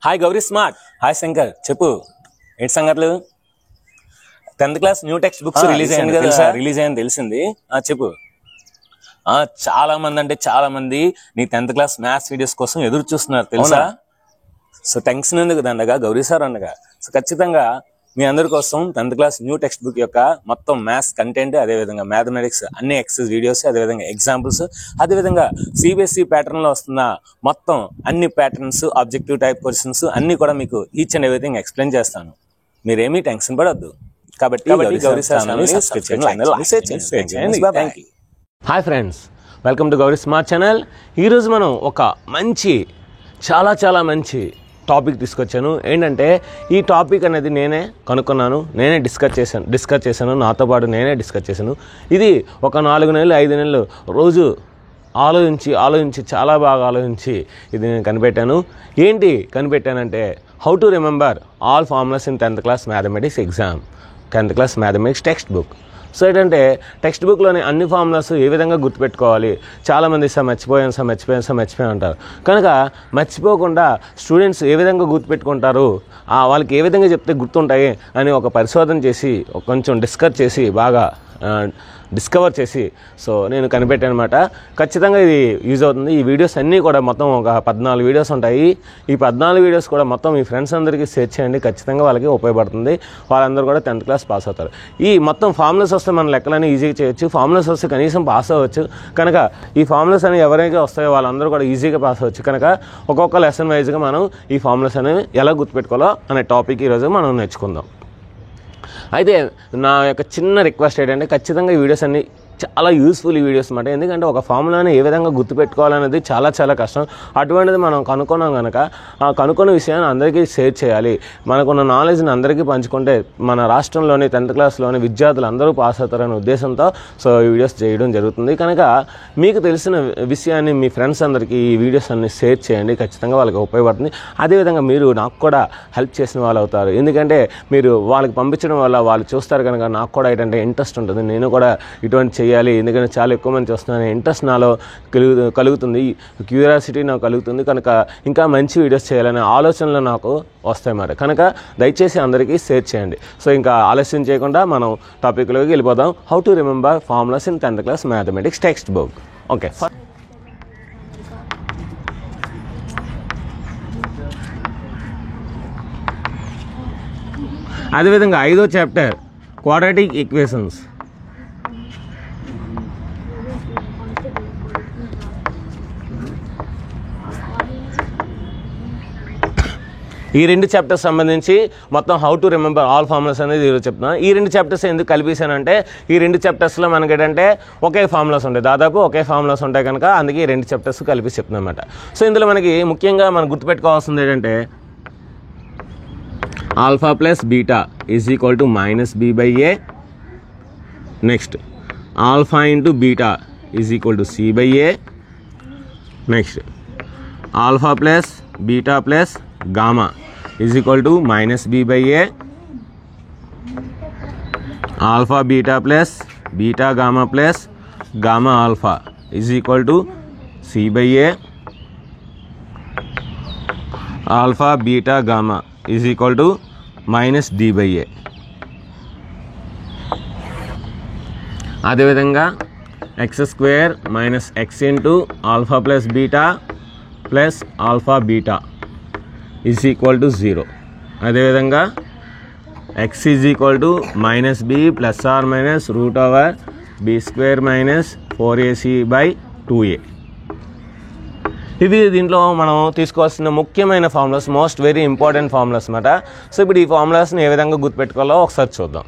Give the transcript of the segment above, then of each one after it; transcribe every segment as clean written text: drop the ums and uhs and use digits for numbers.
Hi Gauri smart. Hi Shankar, చెప్పు ఏంటి సంగతులు? 10th class new text books release అయింది కదా? రిలీజ్ అయింది తెలిసింది. చెప్పు. చాలా మంది అంటే చాలా మంది నీ 10th క్లాస్ మ్యాథ్స్ వీడియోస్ కోసం ఎదురు చూస్తున్నారు తెలుసా? సో టెన్షన్ ఎందుకు దండగా, గౌరీ సార్ అనగా. సో ఖచ్చితంగా మీ అందరి కోసం 10th class new text book యొక్క మొత్తం మ్యాథ్స్ కంటెంట్, అదేవిధంగా మ్యాథమెటిక్స్ అన్ని ఎక్సర్సైజ్ వీడియోస్, అదేవిధంగా ఎగ్జాంపుల్స్, అదేవిధంగా సిబిఎస్ఈ ప్యాటర్న్ లో వస్తున్న మొత్తం అన్ని ప్యాటర్న్స్, ఆబ్జెక్టివ్ టైప్ క్వశ్చన్స్ అన్ని కూడా మీకు ఈచ్ అండ్ ఎవ్రీథింగ్ ఎక్స్ప్లెయిన్ చేస్తాను. మీరేమీ టెన్షన్ పడద్దు. కాబట్టి గౌరీ సార్ ఛానల్ సబ్స్క్రైబ్ చేయండి. Hi friends, welcome to Gauri smart channel. ఈరోజు మనం ఒక మంచి చాలా మంచి టాపిక్ తీసుకొచ్చాను. ఏంటంటే ఈ టాపిక్ అనేది నేనే కనుక్కున్నాను, నేనే డిస్కస్ చేశాను, నాతో పాటు నేనే డిస్కస్ చేశాను. ఇది ఒక 4 నెలలు 5 నెలలు రోజు ఆలోచించి చాలా బాగా ఆలోచించి ఇది నేను కనిపెట్టానంటే how to remember all formulas in 10th class mathematics exam, 10th class mathematics text book. So ఏంటంటే టెక్స్ట్ బుక్లోని అన్ని ఫార్ములాస్ ఏ విధంగా గుర్తుపెట్టుకోవాలి. చాలామంది మర్చిపోయాను అంటారు. కనుక మర్చిపోకుండా స్టూడెంట్స్ ఏ విధంగా గుర్తుపెట్టుకుంటారు, వాళ్ళకి ఏ విధంగా చెప్తే గుర్తుంటాయి అని ఒక పరిశోధన చేసి కొంచెం డిస్కవర్ చేసి సో నేను కనిపెట్టాను అనమాట. ఖచ్చితంగా ఇది యూజ్ అవుతుంది. ఈ వీడియోస్ అన్నీ కూడా మొత్తం ఒక 14 వీడియోస్ ఉంటాయి. ఈ 14 వీడియోస్ కూడా మొత్తం మీ ఫ్రెండ్స్ అందరికీ షేర్ చేయండి. ఖచ్చితంగా వాళ్ళకి ఉపయోగపడుతుంది. వాళ్ళందరూ కూడా 10th క్లాస్ పాస్ అవుతారు. ఈ మొత్తం ఫార్ములాస్ వస్తే మన లెక్కలన్నీ ఈజీగా చేయొచ్చు. ఫార్ములాస్ వస్తే కనీసం పాస్ అవ్వచ్చు. కనుక ఈ ఫార్ములాస్ అనేవి ఎవరైతే వస్తాయో వాళ్ళందరూ కూడా ఈజీగా పాస్ అవ్వచ్చు. కనుక ఒక్కొక్క లెసన్ వైజ్గా మనం ఈ ఫార్ములాస్ అనేవి ఎలా గుర్తుపెట్టుకోవాలో అనే టాపిక్ ఈరోజు మనం నేర్చుకుందాం. అయితే నా యొక్క చిన్న రిక్వెస్ట్ ఏంటంటే ఖచ్చితంగా ఈ వీడియోస్ అన్ని చాలా యూస్ఫుల్ ఈ వీడియోస్ అన్నమాట. ఎందుకంటే ఒక ఫార్ములాని ఏ విధంగా గుర్తుపెట్టుకోవాలనేది చాలా కష్టం. అటువంటిది మనం కనుక్కున్నాం కనుక ఆ కనుక్కున్న విషయాన్ని అందరికీ షేర్ చేయాలి. మనకున్న నాలెడ్జ్ని అందరికీ పంచుకుంటే మన రాష్ట్రంలోని 10th క్లాస్లోని విద్యార్థులు అందరూ పాస్ అవుతారనే ఉద్దేశంతో సో ఈ వీడియోస్ చేయడం జరుగుతుంది. కనుక మీకు తెలిసిన విషయాన్ని మీ ఫ్రెండ్స్ అందరికీ ఈ వీడియోస్ అన్ని షేర్ చేయండి. ఖచ్చితంగా వాళ్ళకి ఉపయోగపడుతుంది. అదేవిధంగా మీరు నాకు కూడా హెల్ప్ చేసిన వాళ్ళు అవుతారు. ఎందుకంటే మీరు వాళ్ళకి పంపించడం వల్ల వాళ్ళు చూస్తారు కనుక నాకు కూడా ఏంటంటే ఇంట్రెస్ట్ ఉంటుంది. నేను కూడా ఇటువంటి చేయాలి, ఎందుకంటే చాలా ఎక్కువ మంది చూస్తున్నాను, ఇంట్రెస్ట్ నాలో కలుగుతుంది, క్యూరియాసిటీ నాకు కలుగుతుంది. కనుక ఇంకా మంచి వీడియోస్ చేయాలనే ఆలోచనలు నాకు వస్తాయి మరి. కనుక దయచేసి అందరికీ షేర్ చేయండి. సో ఇంకా ఆలస్యం చేయకుండా మనం టాపిక్లోకి వెళ్ళిపోదాం. How to remember formulas in 10th class mathematics text book. Okay, అదేవిధంగా 5వ చాప్టర్ క్వాడ్రాటిక్ ఈక్వేషన్స్. ఈ 2 చాప్టర్స్ సంబంధించి మొత్తం how to remember all formulas అనేది ఈరోజు చెప్తున్నాను. ఈ 2 చాప్టర్స్ ఎందుకు కలిపేశానంటే ఈ 2 చాప్టర్స్లో మనకి ఏంటంటే ఒకే ఫార్ములాస్ ఉంటాయి, దాదాపు ఒకే ఫార్ములాస్ ఉంటాయి కనుక అందుకే ఈ 2 చాప్టర్స్ కలిపి చెప్తున్నాను అనమాట. సో ఇందులో మనకి ముఖ్యంగా మనం గుర్తుపెట్టుకోవాల్సింది ఏంటంటే alpha plus beta is equal to -b/a. Next alpha into beta is equal to c/a. Next alpha plus beta plus gamma is equal to -b/a. Alpha beta plus beta gamma plus gamma alpha is equal to c/a. Alpha beta gamma is equal to -d/a. అదేవిధంగా x² - x into alpha plus beta plus alpha beta is equal to 0. అదేవిధంగా x is equal to -b ± √b² - 4ac/2a. ఇవి దీంట్లో మనం తీసుకోవాల్సిన ముఖ్యమైన formulas, most very important formulas అన్నమాట. So ఇప్పుడు ఈ ఫార్ములాస్ని ఏ విధంగా గుర్తుపెట్టుకోవాలో ఒకసారి చూద్దాం.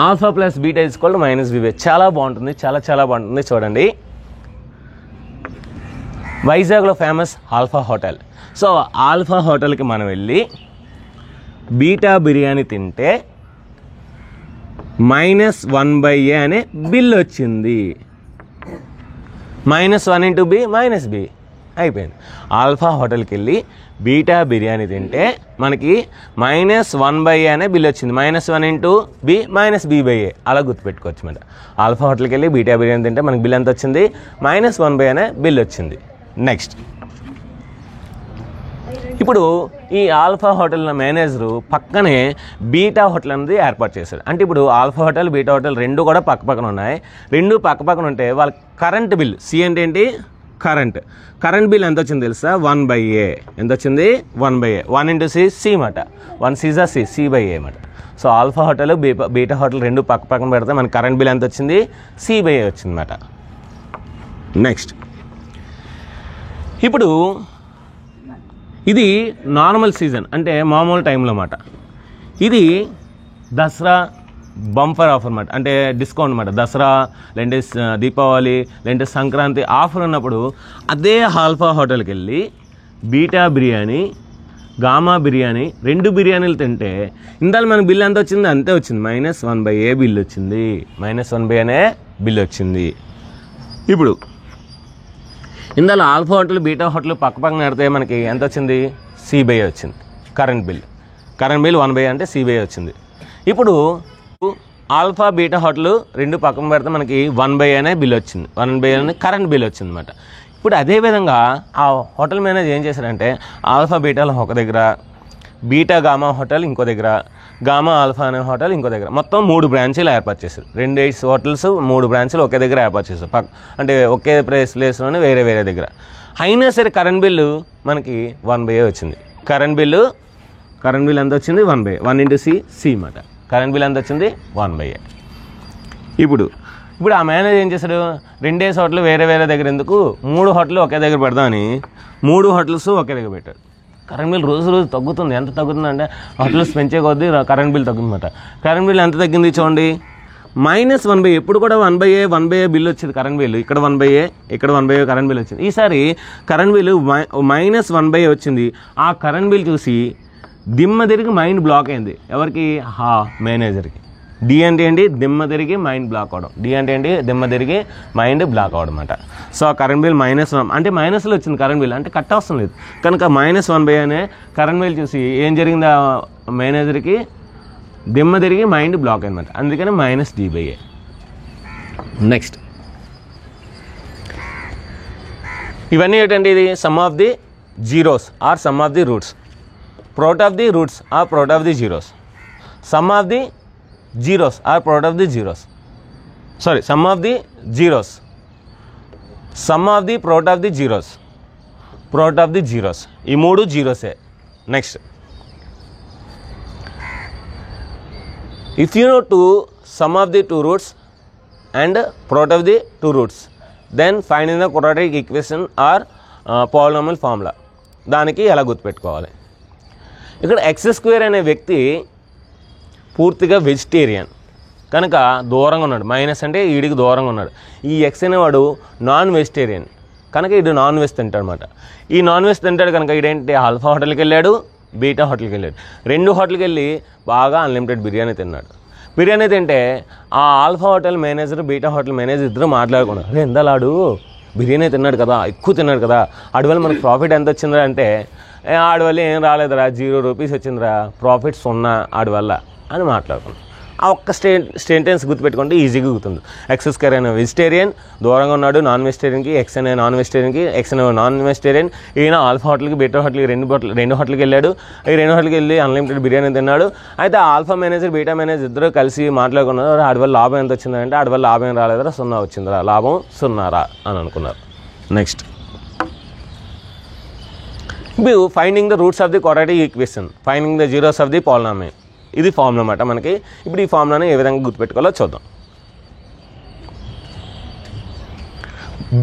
Alpha plus beta is equal to -b/a. చాలా బాగుంటుంది చూడండి. వైజాగ్లో famous alpha hotel. So alpha హోటల్కి మనం వెళ్ళి బీటా బిర్యానీ తింటే -1/a అనే బిల్ వచ్చింది. -1 × b -b అయిపోయింది. ఆల్ఫా హోటల్కి వెళ్ళి బీటా బిర్యానీ తింటే మనకి -1/a అనే బిల్ వచ్చింది. -1 × b -b/a అలా గుర్తుపెట్టుకోవచ్చు అన్నమాట. ఆల్ఫా హోటల్కి వెళ్ళి బీటా బిర్యానీ తింటే మనకి బిల్ ఎంత వచ్చింది? -1/a అనే బిల్ వచ్చింది. నెక్స్ట్ ఇప్పుడు ఈ ఆల్ఫా హోటల్ మేనేజరు పక్కనే బీటా హోటల్ అనేది ఏర్పాటు చేశాడు. అంటే ఇప్పుడు ఆల్ఫా హోటల్ బీటా హోటల్ రెండు కూడా పక్క పక్కన ఉన్నాయి. రెండు పక్క పక్కన ఉంటే వాళ్ళ కరెంట్ బిల్, సి అంటే ఏంటి కరెంట్ బిల్ ఎంత వచ్చింది తెలుసా? 1/A. ఎంత వచ్చింది? 1/A. 1 × C మాట. 1 C C/A మాట. So alpha hotel beta hotel రెండు పక్క పక్కన పెడితే మనకి కరెంట్ బిల్ ఎంత వచ్చింది? C/A వచ్చింది మాట. నెక్స్ట్, ఇప్పుడు ఇది నార్మల్ సీజన్ అంటే మామూలు టైంలో మాట. ఇది దసరా బంపర్ ఆఫర్ అన్నమాట, అంటే డిస్కౌంట్ అన్నమాట. దసరా లేదంటే దీపావళి లేదంటే సంక్రాంతి ఆఫర్ ఉన్నప్పుడు అదే ఆల్ఫా హోటల్కి వెళ్ళి బీటా బిర్యానీ, గామా బిర్యానీ రెండు బిర్యానీలు తింటే ఇందాక మన బిల్ ఎంత వచ్చింది? అంతే వచ్చింది, -1/A బిల్ వచ్చింది. -1/A అనే బిల్ వచ్చింది. ఇప్పుడు ఇందులో ఆల్ఫా హోటల్ బీటా హోటల్ పక్క పక్కన పెడితే మనకి ఎంత వచ్చింది? C/A వచ్చింది. కరెంట్ బిల్ 1/A అంటే C/A వచ్చింది. ఇప్పుడు ఆల్ఫా బీటా హోటల్ రెండు పక్కన పెడితే మనకి 1/A అనే బిల్ వచ్చింది. 1/A అనే కరెంట్ బిల్ వచ్చింది అనమాట. ఇప్పుడు అదేవిధంగా ఆ హోటల్ మేనేజర్ ఏం చేశారంటే ఆల్ఫా బీటాలు ఒక దగ్గర, బీటా గామా హోటల్ ఇంకో దగ్గర, గామా ఆల్ఫా అనే హోటల్ ఇంకో దగ్గర, మొత్తం 3 బ్రాంచీలు ఏర్పాటు చేశారు. 2 హోటల్స్ 3 బ్రాంచీలు ఒకే దగ్గర ఏర్పాటు చేశారు. అంటే ఒకే ప్లేస్లోనే వేరే దగ్గర. అయినా సరే కరెంట్ బిల్లు మనకి 1/A వచ్చింది. కరెంట్ బిల్లు ఎంత వచ్చింది? 1/A. 1 × C మాట. కరెంట్ బిల్ ఎంత వచ్చింది? 1/A. ఇప్పుడు ఆ మేనేజర్ ఏం చేశాడు? 2 హోటల్ వేరే దగ్గర ఎందుకు, 3 హోటల్ ఒకే దగ్గర పెడదామని 3 హోటల్స్ ఒకే దగ్గర పెట్టాడు. కరెంట్ బిల్ రోజు తగ్గుతుంది. ఎంత తగ్గుతుందంటే హోటల్స్ పెంచే కొద్దీ కరెంట్ బిల్ తగ్గుతుందన్నమాట. కరెంట్ బిల్ ఎంత తగ్గింది చూడండి, -1/A. ఎప్పుడు కూడా 1/A బిల్ వచ్చేది కరెంట్ బిల్. ఇక్కడ 1/A, ఇక్కడ 1/A కరెంట్ బిల్ వచ్చింది. ఈసారి కరెంట్ బిల్ -1/A వచ్చింది. ఆ కరెంట్ బిల్ చూసి దిమ్మ తిరిగి మైండ్ బ్లాక్ అయింది. ఎవరికి? మేనేజర్కి. డి అంటే ఏంటి? దిమ్మ తిరిగి మైండ్ బ్లాక్ అవడం. డి అంటే ఏంటి? దిమ్మ తిరిగి మైండ్ బ్లాక్ అవడం అనమాట. సో ఆ కరెంట్ బిల్ -1 అంటే మైనస్లో వచ్చింది కరెంట్ బిల్, అంటే కట్ అవసరం లేదు. కనుక -1/A అనే కరెంట్ బిల్ చూసి ఏం జరిగింది? ఆ మేనేజర్కి దిమ్మ తిరిగి మైండ్ బ్లాక్ అయిందన్నమాట. అందుకని -D/A. నెక్స్ట్, ఇవన్నీ ఏంటంటే ఇది sum of the zeros or sum of the roots. Product of the roots or product of the zeros. Sum of the zeros or product of the zeros. Sorry, sum of the zeros. Sum of the product of the zeros. Product of the zeros. ఈ 3 జీరోసే. Next, if you know to sum of the 2 roots and product of the 2 roots, then find in the quadratic equation or polynomial formula. దానికి ఎలా గుర్తుపెట్టుకోవాలి? ఇక్కడ x² అనే వ్యక్తి పూర్తిగా vegetarian కనుక దూరంగా ఉన్నాడు. మైనస్ అంటే వీడికి దూరంగా ఉన్నాడు. ఈ x అనేవాడు నాన్ వెజిటేరియన్ కనుక వీడు నాన్ వెజ్ తింటాడు అనమాట. ఈ నాన్ వెజ్ తింటాడు కనుక వీడేంటి? ఆల్ఫా హోటల్కి వెళ్ళాడు, బీటా హోటల్కి వెళ్ళాడు. 2 హోటల్కి వెళ్ళి బాగా అన్లిమిటెడ్ బిర్యానీ తిన్నాడు. బిర్యానీ తింటే ఆ alpha hotel manager beta hotel manager ఇద్దరు మాట్లాడుకున్నారు. ఎందలాడు బిర్యానీ తిన్నాడు కదా, ఎక్కువ తిన్నాడు కదా, ఆడి వల్ల మనకు ప్రాఫిట్ ఎంత వచ్చిందా అంటే ఆడి వల్ల ఏం రాలేదురా, 0 రూపీస్ వచ్చిందిరా, ప్రాఫిట్ 0 ఆడి వల్ల అని మాట్లాడుకున్నాం. ఆ ఒక్క స్టేటెన్స్ గుర్తుపెట్టుకుంటే ఈజీగా గుర్తుంది. x² అనే వెజిటేరియన్ దూరంగా ఉన్నాడు నాన్ వెజిటేరియన్కి, x అనే నాన్ వెజిటేరియన్కి, x అనే నాన్ వెజిటేరియన్. ఈయన ఆల్ఫా హోటల్కి బీటా హోటల్కి రెండు హోటల్కి వెళ్ళాడు. ఈ 2 హోటల్కి వెళ్ళి అన్లిమిటెడ్ బిర్యానీ తిన్నాడు. అయితే ఆల్ఫా మేనేజర్ బీటా మేనేజర్ ఇద్దరు కలిసి మాట్లాడుకున్నారు. ఆడి వల్ల లాభం ఎంత వచ్చిందంటే ఆడి వల్ల లాభం ఏం రాలేదురా, 0 వచ్చిందిరా, లాభం 0 అని అనుకున్నారు. నెక్స్ట్, ఇప్పుడు finding the roots of the quadratic equation, finding the zeros of the polynomial. ఇది ఫార్ములా అన్నమాట మనకి. ఇప్పుడు ఈ ఫార్ములాని ఏ విధంగా గుర్తుపెట్టుకోవాలో చూద్దాం.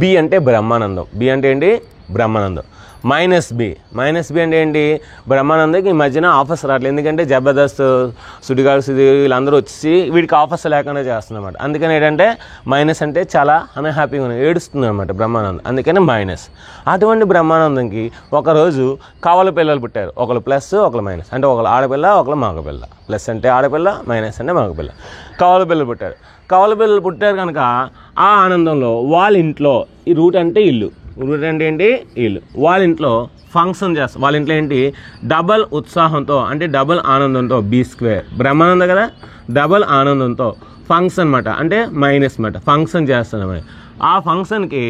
బి అంటే బ్రహ్మానందం. బి అంటే ఏంటి? బ్రహ్మానందం. -B అంటే ఏంటి? బ్రహ్మానందకి ఈ మధ్యన ఆఫర్స్ రావట్లేదు. ఎందుకంటే జబర్దస్త్, సుడిగాడ్స్ వీళ్ళందరూ వచ్చి వీడికి ఆఫర్స్ లేకుండా చేస్తున్నమాట. అందుకని ఏంటంటే మైనస్ అంటే చాలా అన్హ్యాపీగా ఉంది, ఏడుస్తుంది అనమాట బ్రహ్మానందం. అందుకని మైనస్. అటువంటి బ్రహ్మానందంకి ఒకరోజు కవల పిల్లలు పుట్టారు. ఒకరు ప్లస్ ఒకరు మైనస్, అంటే ఒకరు ఆడపిల్ల ఒకరు మగపిల్ల. ప్లస్ అంటే ఆడపిల్ల, మైనస్ అంటే మగపిల్ల. కవల పిల్లలు పుట్టారు. కవల పిల్లలు పుట్టారు కనుక ఆ ఆనందంలో వాళ్ళ ఇంట్లో, ఈ రూట్ అంటే ఇల్లు, రూట్ అంటే ఏంటి? ఇల్లు. వాళ్ళ ఇంట్లో ఫంక్షన్ చేస్తారు. వాళ్ళ ఇంట్లో ఏంటి? డబల్ ఉత్సాహంతో అంటే డబల్ ఆనందంతో, B². బ్రహ్మానందం కదా, డబల్ ఆనందంతో ఫంక్షన్ అనమాట, అంటే మైనస్ అనమాట, ఫంక్షన్ చేస్తానమాట. ఆ ఫంక్షన్కి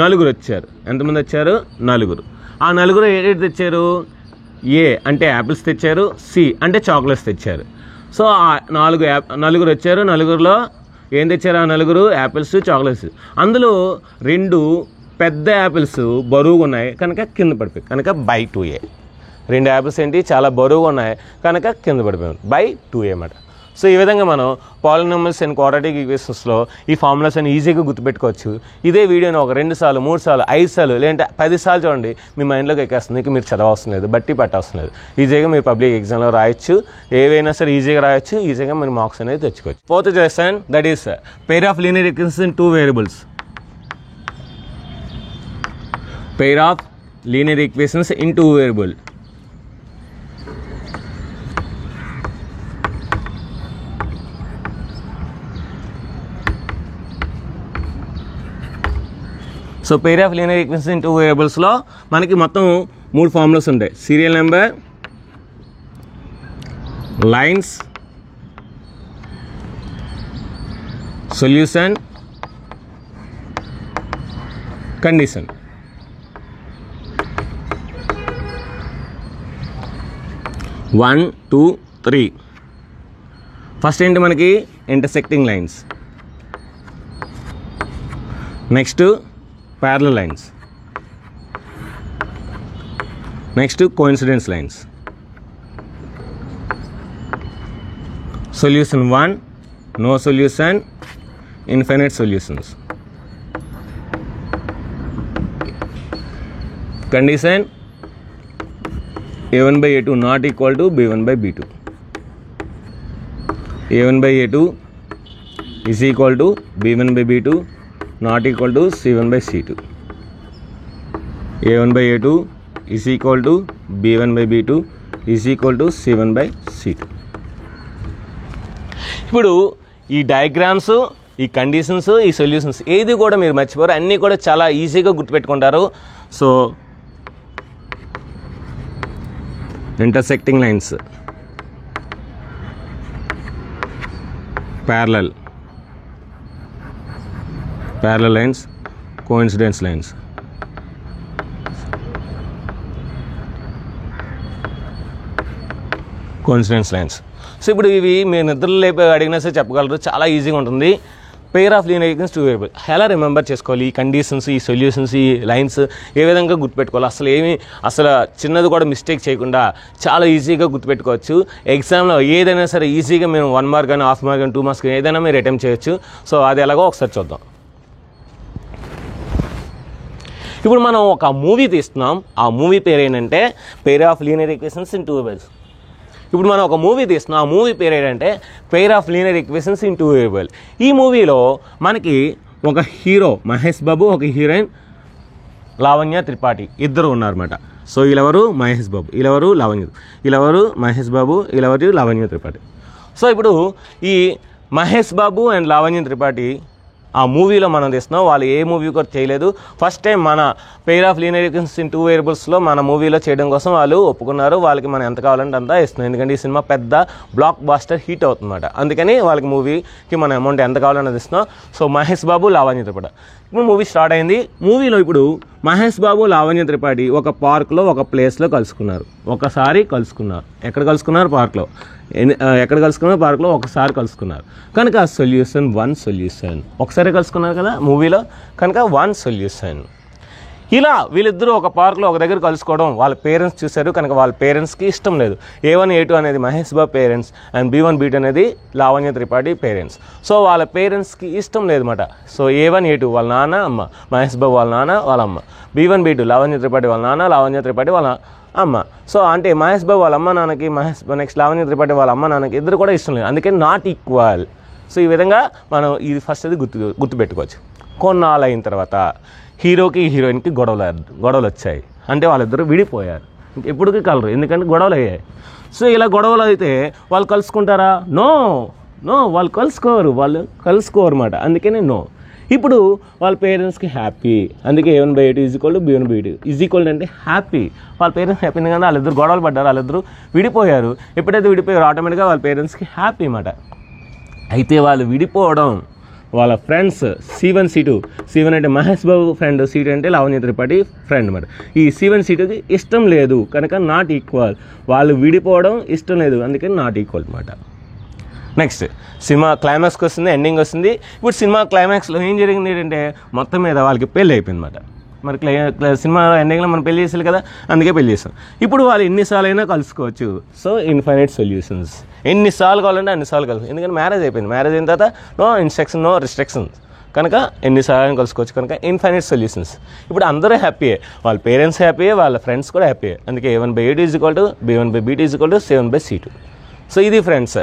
4 వచ్చారు. ఎంతమంది వచ్చారు? 4. ఆ నలుగురు ఏది తెచ్చారు? ఏ అంటే యాపిల్స్ తెచ్చారు, సి అంటే చాక్లెట్స్ తెచ్చారు. సో ఆ నలుగురు వచ్చారు. నలుగురిలో ఏం తెచ్చారు? ఆ నలుగురు యాపిల్స్, చాక్లెట్స్. అందులో 2 పెద్ద యాపిల్స్ బరువుగా ఉన్నాయి కనుక కింద పడిపోయి, కనుక బై 2a. 2 యాపిల్స్ ఏంటి చాలా బరువుగా ఉన్నాయి కనుక కింద పడిపోయాం, బై 2a అన్నమాట. సో ఈ విధంగా మనం పాలినామియల్స్ అండ్ క్వాడ్రాటిక్ ఈక్వేషన్స్లో ఈ ఫార్ములాస్ అని ఈజీగా గుర్తుపెట్టుకోవచ్చు. ఇదే వీడియోని ఒక 2 సార్లు 3 సార్లు 5 సార్లు లేదంటే 10 సార్లు చూడండి, మీ మైండ్లోకి ఎక్కేస్తుంది. ఇక మీరు చదవవసరం లేదు, బట్టి పట్టవసరం లేదు. ఈజీగా మీరు పబ్లిక్ ఎగ్జామ్లో రాయొచ్చు, ఏవైనా సరే ఈజీగా రాయొచ్చు, ఈజీగా మీరు మార్క్స్ అనేది తెచ్చుకోవచ్చు. Fourth question, that is pair of linear equations in 2 variables. Pair of linear equations in 2 variable. So pair of linear equations in 2 వేరియబుల్స్లో మనకి మొత్తం 3 ఫార్ములాస్ ఉంటాయి. Serial number, lines, solution, condition. One 2 3. First ఏంటి మనకి? Intersecting lines. Next parallel lines. Next coincidence lines. Solution 1, no solution, infinite solutions. Condition a1 by a2 not equal to b1 by b2. a1 by a2 is equal to b1 by b2 not equal to c1 by c2. a1 by a2 is equal to b1 by b2 is equal to c1 by c2. ఇప్పుడు ఈ diagrams, ఈ conditions, ఈ solutions ఏది కూడా మీరు మర్చిపోరు, అన్నీ కూడా చాలా ఈజీగా గుర్తుపెట్టుకుంటారు. So intersecting lines, parallel lines, coincidence lines. So ఇప్పుడు ఇవి మీరు నిద్రలో లేపి అడిగినా సరే చెప్పగలరు, చాలా ఈజీగా ఉంటుంది. Pair of linear equations 2 variable ఎలా రిమెంబర్ చేసుకోవాలి? ఈ కండిషన్స్, ఈ సొల్యూషన్స్, ఈ లైన్స్ ఏ విధంగా గుర్తుపెట్టుకోవాలి? అసలు చిన్నది కూడా మిస్టేక్ చేయకుండా చాలా ఈజీగా గుర్తుపెట్టుకోవచ్చు. ఎగ్జామ్లో ఏదైనా సరే ఈజీగా మేము 1 మార్క్ కానీ, హాఫ్ మార్క్ కానీ, 2 మార్క్స్ కానీ ఏదైనా మీరు అటెంప్ట్ చేయొచ్చు. సో అది ఎలాగో ఒకసారి చూద్దాం. ఇప్పుడు మనం ఒక మూవీ తీస్తున్నాం. ఆ మూవీ పేరు ఏంటంటే pair of linear equations in 2 variables. ఇప్పుడు మనం ఒక మూవీ తీస్తున్నాం. ఆ మూవీ పేరు ఏంటంటే pair of linear equations in 2 variable. ఈ మూవీలో మనకి ఒక హీరో మహేష్ బాబు, ఒక హీరోయిన్ లావణ్య త్రిపాఠి ఇద్దరు ఉన్నారన్నమాట. సో వీళ్ళెవరు? మహేష్ బాబు. వీళ్ళెవరు? లావణ్య. వీళ్ళెవరు? మహేష్ బాబు. వీళ్ళెవరు? లావణ్య త్రిపాఠి. సో ఇప్పుడు ఈ మహేష్ బాబు అండ్ లావణ్య త్రిపాఠి ఆ మూవీలో మనం తీస్తున్నాం. వాళ్ళు ఏ మూవీ కూడా చేయలేదు. ఫస్ట్ టైం మన pair of linear equations in 2 వేరియబుల్స్లో మన మూవీలో చేయడం కోసం వాళ్ళు ఒప్పుకున్నారు. వాళ్ళకి మనం ఎంత కావాలంటే అంతా ఇస్తున్నాం. ఎందుకంటే ఈ సినిమా పెద్ద బ్లాక్ బాస్టర్ హిట్ అవుతుందన్నమాట. అందుకని వాళ్ళకి మూవీకి మన అమౌంట్ ఎంత కావాలన్నది ఇస్తున్నాం. సో మహేష్ బాబు, లావణ్య త్రిపాఠి. ఇప్పుడు మూవీ స్టార్ట్ అయింది. మూవీలో ఇప్పుడు మహేష్ బాబు, లావణ్య త్రిపాఠి ఒక పార్క్లో, ఒక ప్లేస్లో కలుసుకున్నారు. ఒకసారి కలుసుకున్నారు. ఎక్కడ కలుసుకున్నారు? పార్క్లో. ఎక్కడ కలుసుకున్నారు? పార్క్లో ఒకసారి కలుసుకున్నారు. కనుక సొల్యూషన్ 1 సొల్యూషన్. ఒకసారి కలుసుకున్నారు కదా మూవీలో, కనుక 1 సొల్యూషన్. ఇలా వీళ్ళిద్దరూ ఒక పార్క్లో ఒక దగ్గర కలుసుకోవడం వాళ్ళ పేరెంట్స్ చూశారు. కనుక వాళ్ళ పేరెంట్స్కి ఇష్టం లేదు. A1 A2 అనేది Mahesh Babu parents and B1 B2 అనేది లావణ్య త్రిపాఠి పేరెంట్స్. సో వాళ్ళ పేరెంట్స్కి ఇష్టం లేదన్నమాట. సో A1 A2 వాళ్ళ నాన్న, అమ్మ. మహేష్ బాబు వాళ్ళ నాన్న, వాళ్ళ అమ్మ. B1 B2 లావణ్య త్రిపాఠి వాళ్ళ నాన్న, లావణ్య త్రిపాఠి వాళ్ళ అమ్మ. సో అంటే మహేష్ బాబు వాళ్ళ అమ్మ నాన్నకి, నెక్స్ట్ లావణ్య త్రిపాఠి వాళ్ళ అమ్మ నాన్నకి ఇద్దరు కూడా ఇష్టం లేదు. అందుకే నాట్ ఈక్వల్. సో ఈ విధంగా మనం ఇది ఫస్ట్ అది గుర్తుపెట్టుకోవచ్చు. కొన్నాళ్ళు అయిన తర్వాత హీరోకి హీరోయిన్కి గొడవలు వచ్చాయి. అంటే వాళ్ళిద్దరూ విడిపోయారు. ఎప్పటికీ కలరు, ఎందుకంటే గొడవలు అయ్యాయి. సో ఇలా గొడవలు అయితే వాళ్ళు కలుసుకుంటారా? నో, వాళ్ళు కలుసుకోరు అన్నమాట. అందుకనే నో. ఇప్పుడు వాళ్ళ పేరెంట్స్కి హ్యాపీ. అందుకే A1 by A2 is equal to B1 by B2 is equal అంటే హ్యాపీ. వాళ్ళ పేరెంట్స్ హ్యాపీ, ఎందుకంటే వాళ్ళిద్దరు గొడవలు పడ్డారు, వాళ్ళిద్దరు విడిపోయారు. ఎప్పుడైతే విడిపోయారో ఆటోమేటిక్గా వాళ్ళ పేరెంట్స్కి హ్యాపీ అన్నమాట. అయితే వాళ్ళు విడిపోవడం వాళ్ళ ఫ్రెండ్స్ C1 C2, C1 అంటే మహేష్ బాబు ఫ్రెండ్, C2 అంటే లావణ్య త్రిపాఠి ఫ్రెండ్ మరి. ఈ C1 C2కి ఇష్టం లేదు కనుక నాట్ ఈక్వల్, వాళ్ళు విడిపోవడం ఇష్టం లేదు అందుకని నాట్ ఈక్వల్ అనమాట. నెక్స్ట్ సినిమా క్లైమాక్స్కి వస్తుంది, ఎండింగ్ వస్తుంది. ఇప్పుడు సినిమా క్లైమాక్స్లో ఏం జరిగింది ఏంటంటే మొత్తం మీద వాళ్ళకి పెళ్ళి అయిపోయింది అనమాట. మరి సినిమా ఎండింగ్లో మనం పెళ్లి చేసాలి కదా, అందుకే పెళ్లి చేస్తాం. ఇప్పుడు వాళ్ళు ఎన్నిసార్లు అయినా కలుసుకోవచ్చు. సో ఇన్ఫైనైట్ సొల్యూషన్స్, ఎన్నిసార్లు కావాలంటే అన్నిసార్లు కలుసు, ఎందుకంటే మ్యారేజ్ అయిపోయింది. మ్యారేజ్ అయిన తర్వాత నో ఇన్స్ట్రక్షన్ నో రిస్ట్రిక్షన్స్ కనుక ఎన్నిసార్లు కలుసుకోవచ్చు కనుక ఇన్ఫైనైట్ సొల్యూషన్స్. ఇప్పుడు అందరూ హ్యాపీయే, వాళ్ళ పేరెంట్స్ హ్యాపీయే, వాళ్ళ ఫ్రెండ్స్ కూడా హ్యాపీయే. అందుకే A1/A2 = B1/B2 = C1/C2. సో ఇది ఫ్రెండ్స్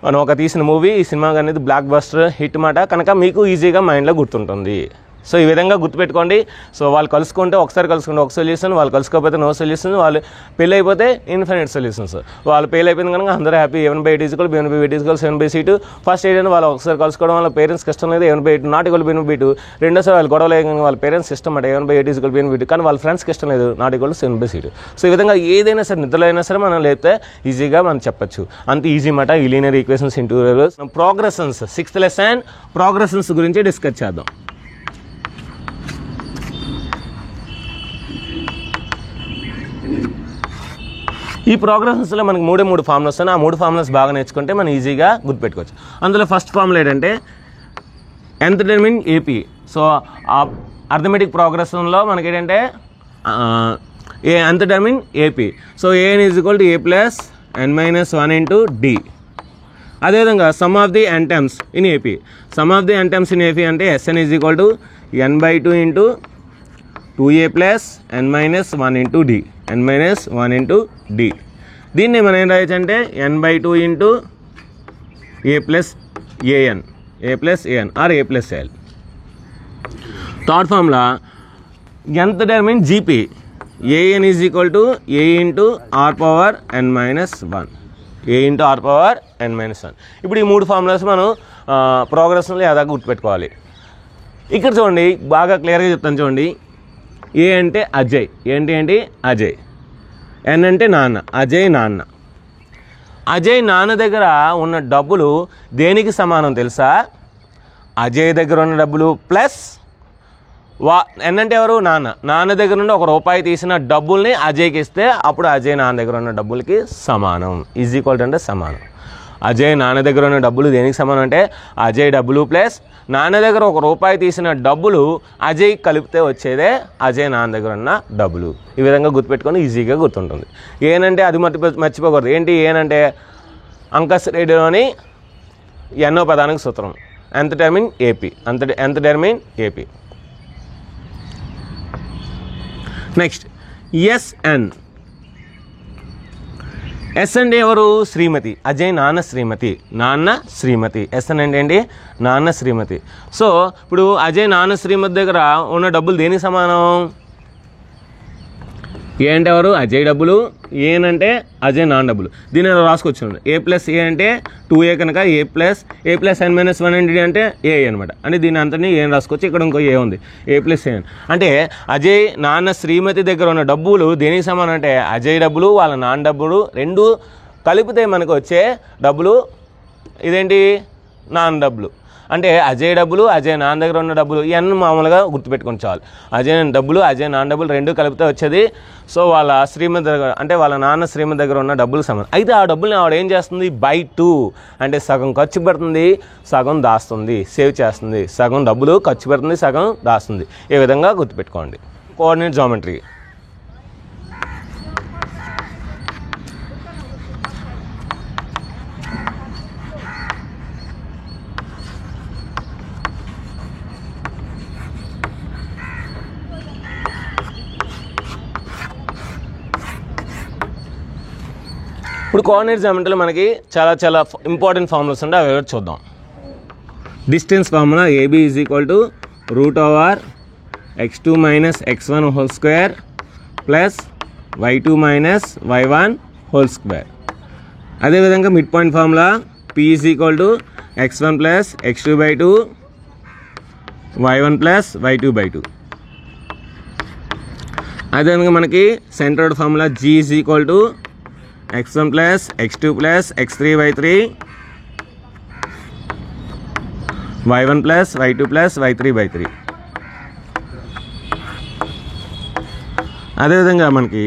మనం ఒక తీసిన మూవీ. ఈ సినిమా అనేది బ్లాక్ బస్టర్ హిట్ మాట కనుక మీకు ఈజీగా మైండ్లో గుర్తుంటుంది. సో ఈ విధంగా గుర్తుపెట్టుకోండి. సో వాళ్ళు కలుసుకుంటే ఒకసారి కలుసుకుంటే ఒక సొల్యూషన్, వాళ్ళు కలుసుకోకపోతే నో సొల్యూషన్, వాళ్ళు పెళ్ళి అయిపోతే ఇన్ఫైనైట్ సొల్యూషన్స్. వాళ్ళు పెళ్ళి అయిపోయింది కనుక అందరూ happy. A1/A2 = B1/B2 = C1/C2. First ఏంటంటే వాళ్ళు ఒకసారి కలుసుకోవడం వల్ల పేరెంట్స్కి ఇష్టం లేదు, A1/A2 నాట్ ఈక్వల్ B1/B2. రెండోసారి వాళ్ళు గొడవలు అయ్యాక వాళ్ళ పేరెంట్స్ ఇష్టం అంటే A1/A2 = B1/B2, కానీ వాళ్ళ ఫ్రెండ్స్కి ఇష్టం లేదు, నాట్ ఈక్వల్ C1/C2. సో ఈ విధంగా ఏదైనా సరే నిద్రలో అయినా సరే మనం లేకపోతే ఈజీగా మనం చెప్పచ్చు. అంత ఈజీ మాట ఈ linear equations integrals. Progressions 6th lesson progressions గురించి డిస్కస్ చేద్దాం. ఈ ప్రోగ్రెషన్స్లో మనకి మూడు ఫార్ములాస్ ఉన్నాయి. ఆ 3 ఫార్ములాస్ బాగా నేర్చుకుంటే మనం ఈజీగా గుర్తుపెట్టుకోవచ్చు. అందులో ఫస్ట్ ఫార్ములా ఏంటంటే nth టర్మ్ AP. సో ఆ అర్థమెటిక్ ప్రోగ్రెషన్లో మనకి ఏంటంటే nth term AP. So AN = A + n-1 × D. అదేవిధంగా some of the n terms in AP. Some of the n terms in AP అంటే Sn = n/2 × 2A + n-1 × D. n-1 × D. దీన్ని మనం ఏం రాయొచ్చు అంటే n/2 × A + AN, A + AN or A + L. Third formula nth term in GP. AN = A × R⁻n-1, A × R⁻n-1. ఇప్పుడు ఈ 3 formulas మనం ప్రోగ్రెషన్లో యథాగా గుర్తుపెట్టుకోవాలి. ఇక్కడ చూడండి బాగా క్లియర్గా చెప్తాను చూడండి. ఏ అంటే అజయ్, ఏంటి అజయ్. ఎన్ అంటే నాన్న, అజయ్ నాన్న. అజయ్ నాన్న దగ్గర ఉన్న డబ్బులు దేనికి సమానం తెలుసా? అజయ్ దగ్గర ఉన్న డబ్బులు ప్లస్ ఎన్ అంటే ఎవరు? నాన్న దగ్గర నుండి ₹1 తీసిన డబ్బుల్ని అజయ్కి ఇస్తే అప్పుడు అజయ్ నాన్న దగ్గర ఉన్న డబ్బులకి సమానం. = అంటే సమానం. అజయ్ నాన్న దగ్గర ఉన్న డబ్బులు దేనికి సమానం అంటే అజయ్ డబ్బులు ప్లస్ నాన్న దగ్గర ₹1 తీసిన డబ్బులు అజయ్ కలిపితే వచ్చేదే అజయ్ నాన్న దగ్గర ఉన్న డబ్బులు. ఈ విధంగా గుర్తుపెట్టుకొని ఈజీగా గుర్తుంటుంది. ఏనంటే అది మర్చిపోకూడదు. ఏంటి ఏనంటే అంకశ్రేణిలోని ఎన్నో పదానికి సూత్రం. nth term in AP. nth term in AP. Next SN. S అంటే ఎవరు? శ్రీమతి. అజయ్ నాన్న శ్రీమతి. SN అంటే ఏంటి? నాన్న శ్రీమతి. సో ఇప్పుడు అజయ్ నాన్న శ్రీమతి దగ్గర ఉన్న డబ్బులు దేనికి సమానం? ఏ అంటే ఎవరు? అజయ్ డబ్బులు. ఏనంటే అజయ్ నాన్న డబ్బులు. దీన్ని రాసుకొచ్చు. A + A అంటే 2A కనుక A + n-1 × D అంటే A అనమాట. అంటే దీన్ని అంతని ఏం రాసుకోవచ్చు. ఇక్కడ ఇంకో ఏ ఉంది, A + A. అంటే అజయ్ నాన్న శ్రీమతి దగ్గర ఉన్న డబ్బులు దేనికి సమానం అంటే అజయ్ డబ్బులు వాళ్ళ నాన్న డబ్బులు రెండు కలిపితే మనకు వచ్చే డబ్బులు ఇదేంటి? నాన్న డబ్బులు. అంటే అజయ్ డబ్బులు అజయ్ నాన్న దగ్గర ఉన్న డబ్బులు ఇవన్నీ మామూలుగా గుర్తుపెట్టుకొని చాలు. అజయ్ డబ్బులు అజయ్ నాన్న డబ్బులు రెండు కలిపితే వచ్చేది. సో వాళ్ళ శ్రీమతి దగ్గర అంటే వాళ్ళ నాన్న శ్రీమతి దగ్గర ఉన్న డబ్బులు సమానం. అయితే ఆ డబ్బుల్ని ఆవిడ ఏం చేస్తుంది? /2 అంటే సగం ఖర్చు పెడుతుంది, సగం దాస్తుంది, సేవ్ చేస్తుంది. సగం డబ్బులు ఖర్చు పెడుతుంది, సగం దాస్తుంది. ఈ విధంగా గుర్తుపెట్టుకోండి. Coordinate geometry. ఇప్పుడు కోఆర్డినేట్ జామెట్రీలో మనకి చాలా ఇంపార్టెంట్ ఫార్ములాస్ ఉంటాయి. అవి చూద్దాం. Distance formula AB = √x2 - x1 whole square plus y2 - y1 whole square. అదేవిధంగా mid point formula P = x1 + x2/2 y1 + y2/2. అదేవిధంగా మనకి centred formula G = x1 + x2 + x3/3 y1 plus y2 plus y3/3. అదేవిధంగా మనకి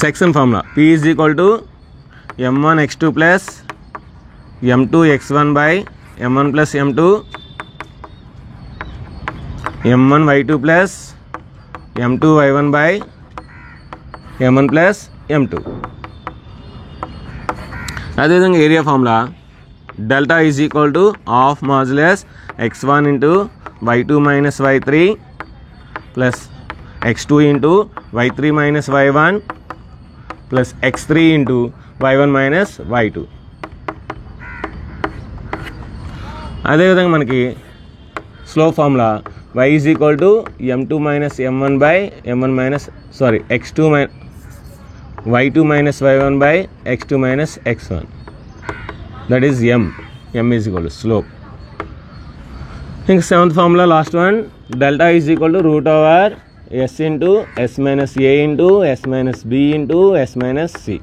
section formula p is equal to m1x2 plus m2x1 by m1 plus m2 m1y2 plus m2y1 by m1 plus m2. అదేవిధంగా area formula delta is equal to half modulus x1 into y2 minus y3 plus x2 into y3 minus y1 plus x3 into y1 minus y2. అదేవిధంగా మనకి slope formula y is equal to m2 minus m1 by m1 minus x2 y2 minus y1 by x2 minus x1. That is m is equal to slope. ఇంకా seventh formula last one delta is equal to root over s into s minus a into s minus b into s minus c.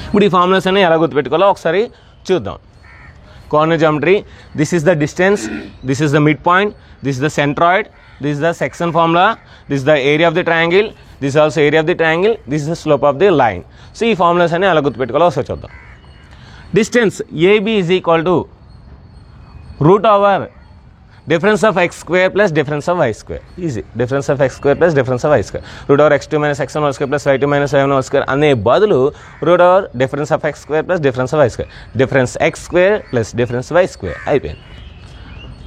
ఇప్పుడు ఈ formulas అన్ని ఎలా గుర్తుపెట్టుకోవాలో ఒకసారి చూద్దాం. Coordinate geometry, this is the distance, this is the mid point, this is the centroid, this is the section formula, this is the area of the triangle, this also area of the triangle, this is the slope of the line. So ఈ formulas అన్ని ఎలా గుర్తుపెట్టుకోవాలో ఒకసారి చూద్దాం. Distance AB is equal to root over difference of x square plus difference of y square. Easy. Difference of x square plus difference of y square. Root over x2 minus x1 whole square plus y2 minus y1 whole square. అనే బదులు root over difference of x square plus difference of y square. Difference x square plus difference y square. అయిపోయింది.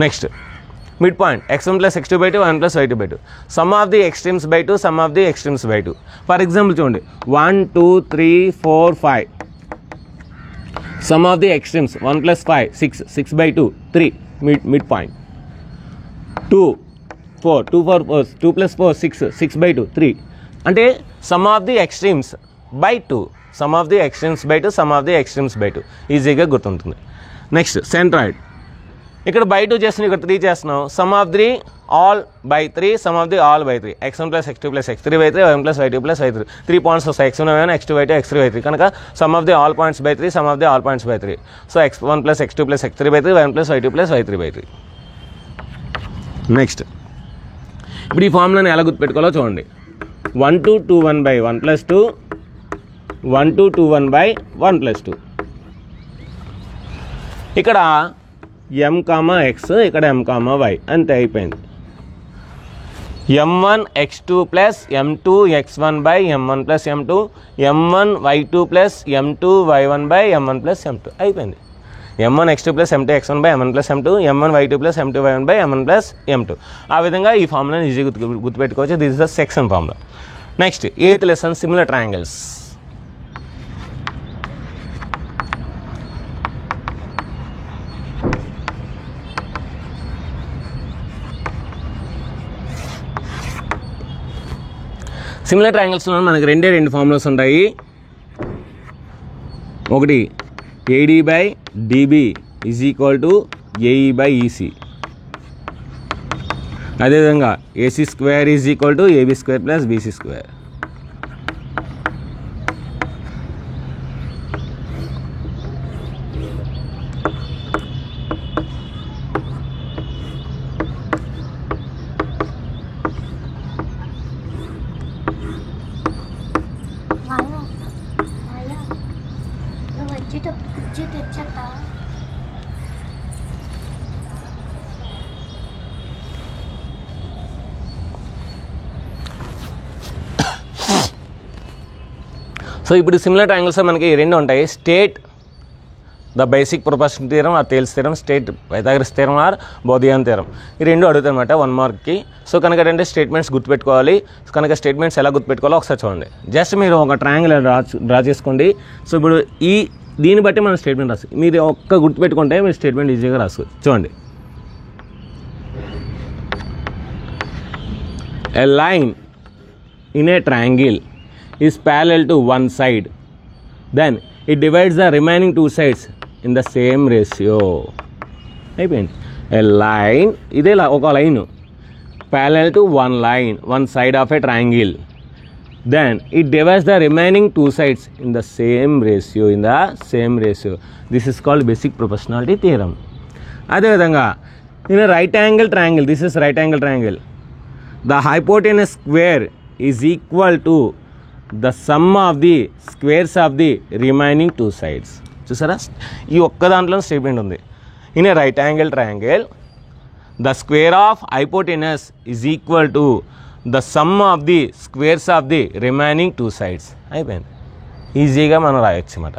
Next mid point x1 plus x2/2 1 plus y2/2. Some of the extremes by 2 some of the extremes by 2. For example చూడండి 1 2 3 4 5. Some of the extremes 1 plus 5 6 6/2 3 mid point. 2 4 2 4 4 2 plus 4 6 6/2 3. అంటే some of the extremes by 2 some of the extremes by 2 some of the extremes by 2 ఈజీగా గుర్తుంటుంది. Next centroid, ఇక్కడ by 2 చేస్తున్నాం, ఇక్కడ 3 చేస్తున్నాం. Some of the all by 3 some of the all by 3. x1 plus x2 plus x3/3 y1 plus y2 plus y3. 3 points వస్తాయి, x1 y1 x2 y2 x3/3. కనుక some of the all points by 3 some of the all points by 3. So x1 plus x2 plus x3/3 y1 plus y2 plus y3/3. Next ఇప్పుడు ఈ ఫార్ములాని ఎలా గుర్తుపెట్టుకోవాలో చూడండి. 1 2 2 1 by 1 plus 2 1 2 2 1 by 1 plus 2. ఇక్కడ m comma x, ఇక్కడ m comma y అంతే అయిపోయింది. m1 x2 plus m2 x1 by m1 plus m2 m1 y2 plus m2 y1 by m1 plus m2 అయిపోయింది. m1 x2 plus m2 x1 by m1 plus m2 m1 y2 plus m2 y1 by m1 plus m2. ఆ విధంగా ఈ ఫార్ములాని ఈజీగా గుర్తుపెట్టుకోవచ్చు. This is the section formula. Next 8th lesson similar triangles. Similar ట్రయాంగిల్స్లో మనకి రెండు ఫార్ములాస్ ఉంటాయి. ఒకటి AD by DB is equal to AE by EC. అదేవిధంగా AC square is equal to AB square plus BC square. So ఇప్పుడు similar triangles మనకి రెండు ఉంటాయి. State the basic proportion theorem or Thales theorem, state Pythagoras theorem or Baudhayana theorem. ఈ రెండు అడుగుతాయి అనమాట 1 మార్క్కి. So కనుక ఏంటంటే స్టేట్మెంట్స్ గుర్తుపెట్టుకోవాలి. కనుక స్టేట్మెంట్స్ ఎలా గుర్తుపెట్టుకోవాలో ఒకసారి చూడండి. జస్ట్ మీరు ఒక ట్రయాంగిల్ డ్రా చేసుకోండి. సో ఇప్పుడు దీన్ని బట్టి మనం స్టేట్మెంట్ రాసు. మీరు ఒక్క గుర్తుపెట్టుకుంటే మీరు స్టేట్మెంట్ ఈజీగా రాసుకోవచ్చు. చూడండి, a line in a triangle is parallel to one side, then it divides the remaining 2 sides in the same ratio. అయిపోయింది. a line, ఇదే ఒక line parallel to one line, one side of a triangle then it divides the remaining two sides in the same ratio. This is called basic proportionality theorem. అదే విధంగా in a right angle triangle, this is right angle triangle, the hypotenuse square is equal to the sum of the squares of the remaining two sides. చూసారా, ఈ ఒక్క దాంట్లో statement ఉంది. in a right angle triangle the square of hypotenuse is equal to the sum of the squares of the remaining two sides. అయిపోయింది, ఈజీగా మనం రాయొచ్చు అన్నమాట.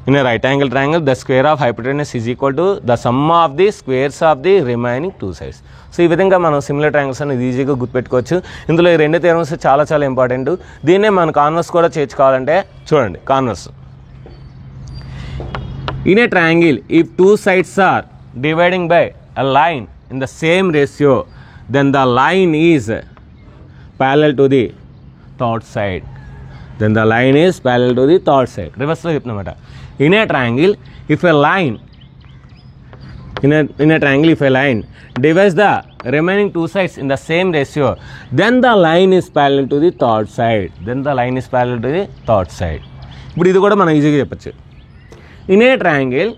in a right angle triangle the square of hypotenuse is equal to the sum of the squares of the remaining two sides. So ఈ విధంగా మనం similar triangles అనేది ఈజీగా గుర్తుపెట్టుకోవచ్చు. ఇందులో ఈ రెండు థియరమ్స్ చాలా చాలా ఇంపార్టెంట్. దీన్నే మనం కాన్వర్స్ కూడా చేర్చుకోవాలంటే చూడండి, converse in a triangle if two sides are dividing by a line in the same ratio then the line is parallel to the third side. రివర్స్లో చెప్తున్నమాట. in a triangle if a line divides the remaining two sides in the same ratio then the line is parallel to the third side. ఇప్పుడు ఇది కూడా మనం ఈజీగా చెప్పచ్చు. in a triangle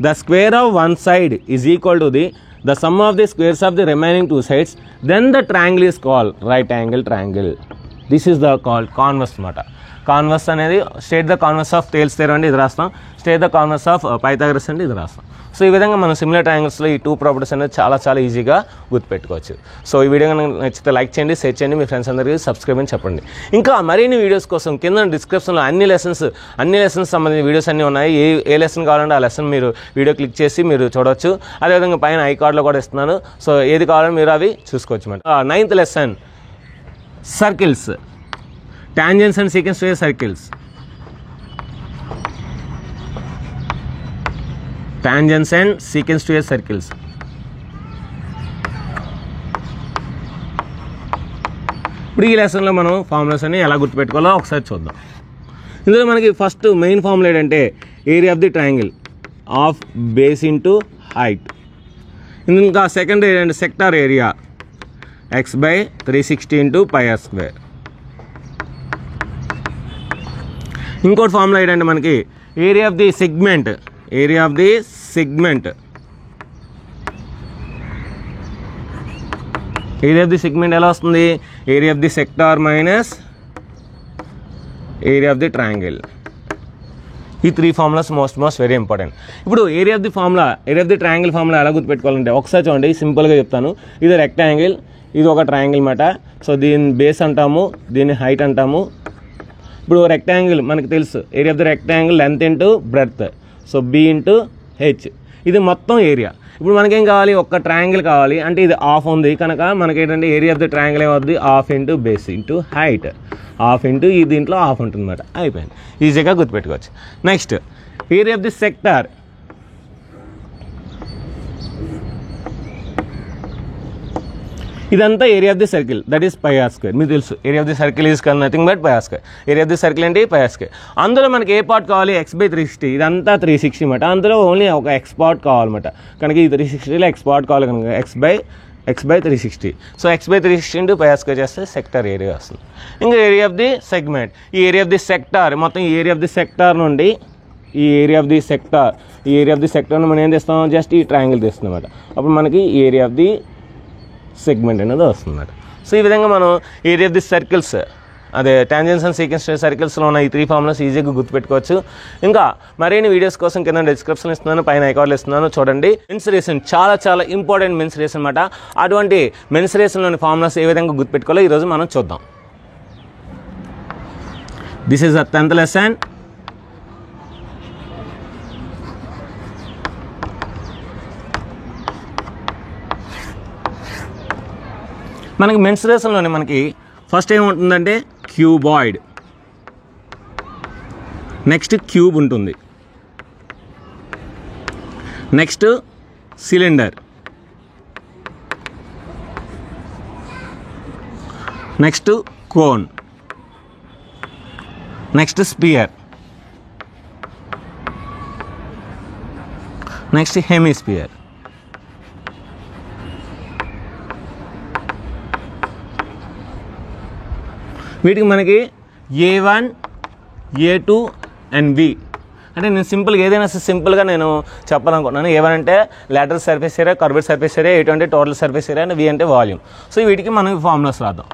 the square of one side is equal to the sum of the squares of the remaining two sides, then the triangle is called right angle triangle. This is the called converse మాట. Converse అనేది state the converse of Thales theorem అంటే ఇది రాస్తాం, state the converse of Pythagoras అంటే ఇది రాస్తాం. So ఈ విధంగా మనం సిమిలర్ ట్రయాంగిల్స్లో ఈ టూ ప్రాపర్టీస్ అనేది చాలా చాలా ఈజీగా గుర్తుపెట్టుకోవచ్చు. సో ఈ వీడియో కనుక నచ్చితే లైక్ చేయండి, షేర్ చేయండి, మీ ఫ్రెండ్స్ అందరికీ సబ్స్క్రైబ్ అని చెప్పండి. ఇంకా మరిన్ని వీడియోస్ కోసం కింద డిస్క్రిప్షన్లో అన్ని లెసన్స్ సంబంధించిన వీడియోస్ అన్నీ ఉన్నాయి. ఏ లెసన్ కావాలంటే ఆ లెసన్ మీరు వీడియో క్లిక్ చేసి మీరు చూడవచ్చు. అదేవిధంగా పైన ఐ కార్డ్లో కూడా ఇస్తున్నాను. సో ఏది కావాలని మీరు అవి చూసుకోవచ్చు అన్నమాట. 9th lesson circles, tangents and secants to a circles. Tangents and secants to a circles. ఇప్పుడు ఈ లెసన్లో మనం ఫార్ములాస్ అన్ని ఎలా గుర్తుపెట్టుకోవాలో ఒకసారి చూద్దాం. ఇందులో మనకి ఫస్ట్ మెయిన్ ఫార్ములా ఏంటంటే area of the triangle of base into height. ఇంకా సెకండ్ ఏంటంటే sector area x/360 into πr². ఇంకోటి ఫార్ములా ఏంటంటే మనకి ఏరియా ఆఫ్ ది సెగ్మెంట్ ఎలా వస్తుంది? Area of the sector minus area of the triangle. ఈ three formulas most very important. ఇప్పుడు area of the triangle formula ఎలా గుర్తుపెట్టుకోవాలంటే ఒకసారి చూడండి, సింపుల్గా చెప్తాను. ఇది రెక్టాంగిల్, ఇది ఒక ట్రయాంగిల్ మాట. సో దీని బేస్ అంటాము, దీన్ని హైట్ అంటాము. ఇప్పుడు రెక్టాంగిల్ మనకు తెలుసు, area of the rectangle length into breadth, so b into h. ఇది మొత్తం ఏరియా. ఇప్పుడు మనకేం కావాలి? ఒక్క ట్రయాంగిల్ కావాలి. అంటే ఇది హాఫ్ ఉంది కనుక మనకేంటంటే ఏరియా ఆఫ్ ది ట్రయాంగిల్ ఏమవుద్ది? Half into base into height, half into ఈ దీంట్లో హాఫ్ ఉంటుంది అన్నమాట. అయిపోయింది, ఈజీగా గుర్తుపెట్టుకోవచ్చు. Next area of the sector, ఇదంతా area of the circle, that is πr². మీకు తెలుసు area of the circle is nothing but πr². Area of the circle ఏంటి? πr². అందులో మనకి ఏ పార్ట్ కావాలి? x/360. ఇదంతా 360 అన్నమాట. అందులో ఓన్లీ ఒక ఎక్స్ పార్ట్ కావాలన్నమాట. కనుక ఈ 360లో ఎక్స్ పార్ట్ కావాలి కనుక x/360. So x/360 into πr² చేస్తే సెక్టార్ ఏరియా వస్తుంది. ఇంకా ఏరియా ఆఫ్ ది సెగ్మెంట్, ఈ ఏరియా ఆఫ్ ది సెక్టార్ మొత్తం ఈ ఏరియా ఆఫ్ ది సెక్టార్ నుండి ఈ ఏరియా ఆఫ్ ది సెక్టార్ను మనం ఏం తెస్తాం? జస్ట్ ఈ ట్రయాంగిల్ తెస్తుంది అన్నమాట. అప్పుడు మనకి ఏరియా ఆఫ్ ది సెగ్మెంట్ అనేది వస్తుందన్నమాట. సో ఈ విధంగా మనం ఏరియా ఆఫ్ ది సర్కిల్స్, అదే టాంజెంట్స్ అండ్ సీక్వెన్స్ సర్కిల్స్లో ఉన్న ఈ త్రీ ఫార్ములాస్ ఈజీగా గుర్తుపెట్టుకోవచ్చు. ఇంకా మరిన్ని వీడియోస్ కోసం కింద డిస్క్రిప్షన్ ఇస్తున్నాను, పైన ఐకార్డులు ఇస్తున్నాను, చూడండి. మెన్సురేషన్ చాలా చాలా ఇంపార్టెంట్ మెన్సురేషన్ అన్నమాట. అటువంటి మెన్సురేషన్లోని ఫార్ములాస్ ఏ విధంగా గుర్తుపెట్టుకోవాలో ఈరోజు మనం చూద్దాం. This is the 10th lesson. మనకి మెన్సురేషన్లోనే మనకి ఫస్ట్ ఏముంటుందంటే క్యూబాయిడ్, నెక్స్ట్ క్యూబ్ ఉంటుంది, next cylinder, next cone, next sphere, next hemisphere. వీటికి మనకి A1 A2 అండ్ V. అంటే నేను సింపుల్గా ఏదైనా సింపుల్గా నేను చెప్పాలనుకుంటున్నాను. A1 అంటే lateral surface area, curved surface area, A2 అంటే total surface area, and V అంటే వాల్యూమ్. సో వీటికి మనం ఫార్ములాస్ రాద్దాం.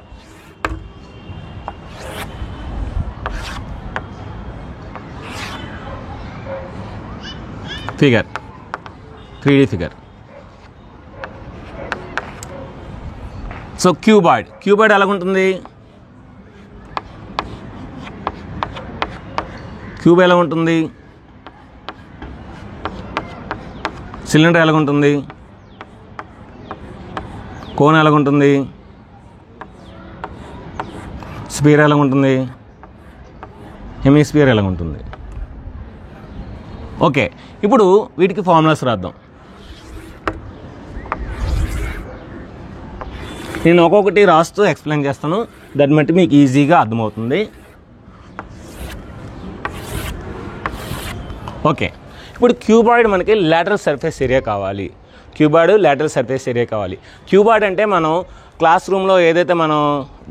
Figure 3D figure. So cuboid ఎలాగుంటుంది? క్యూబ్ ఎలా ఉంటుంది? సిలిండర్ ఎలాగుంటుంది? కోన్ ఎలాగుంటుంది? స్పియర్ ఎలాగుంటుంది? హెమిస్పియర్ ఎలాగుంటుంది? ఓకే, ఇప్పుడు వీటికి ఫార్ములాస్ రాద్దాం. నేను ఒక్కొక్కటి రాస్తూ ఎక్స్ప్లెయిన్ చేస్తాను, దాన్ని బట్టి మీకు ఈజీగా అర్థమవుతుంది. ఓకే, ఇప్పుడు క్యూబాయిడ్ మనకి లాటరల్ సర్ఫేస్ ఏరియా కావాలి. క్యూబాయిడ్ అంటే మనం క్లాస్ రూమ్లో ఏదైతే మనం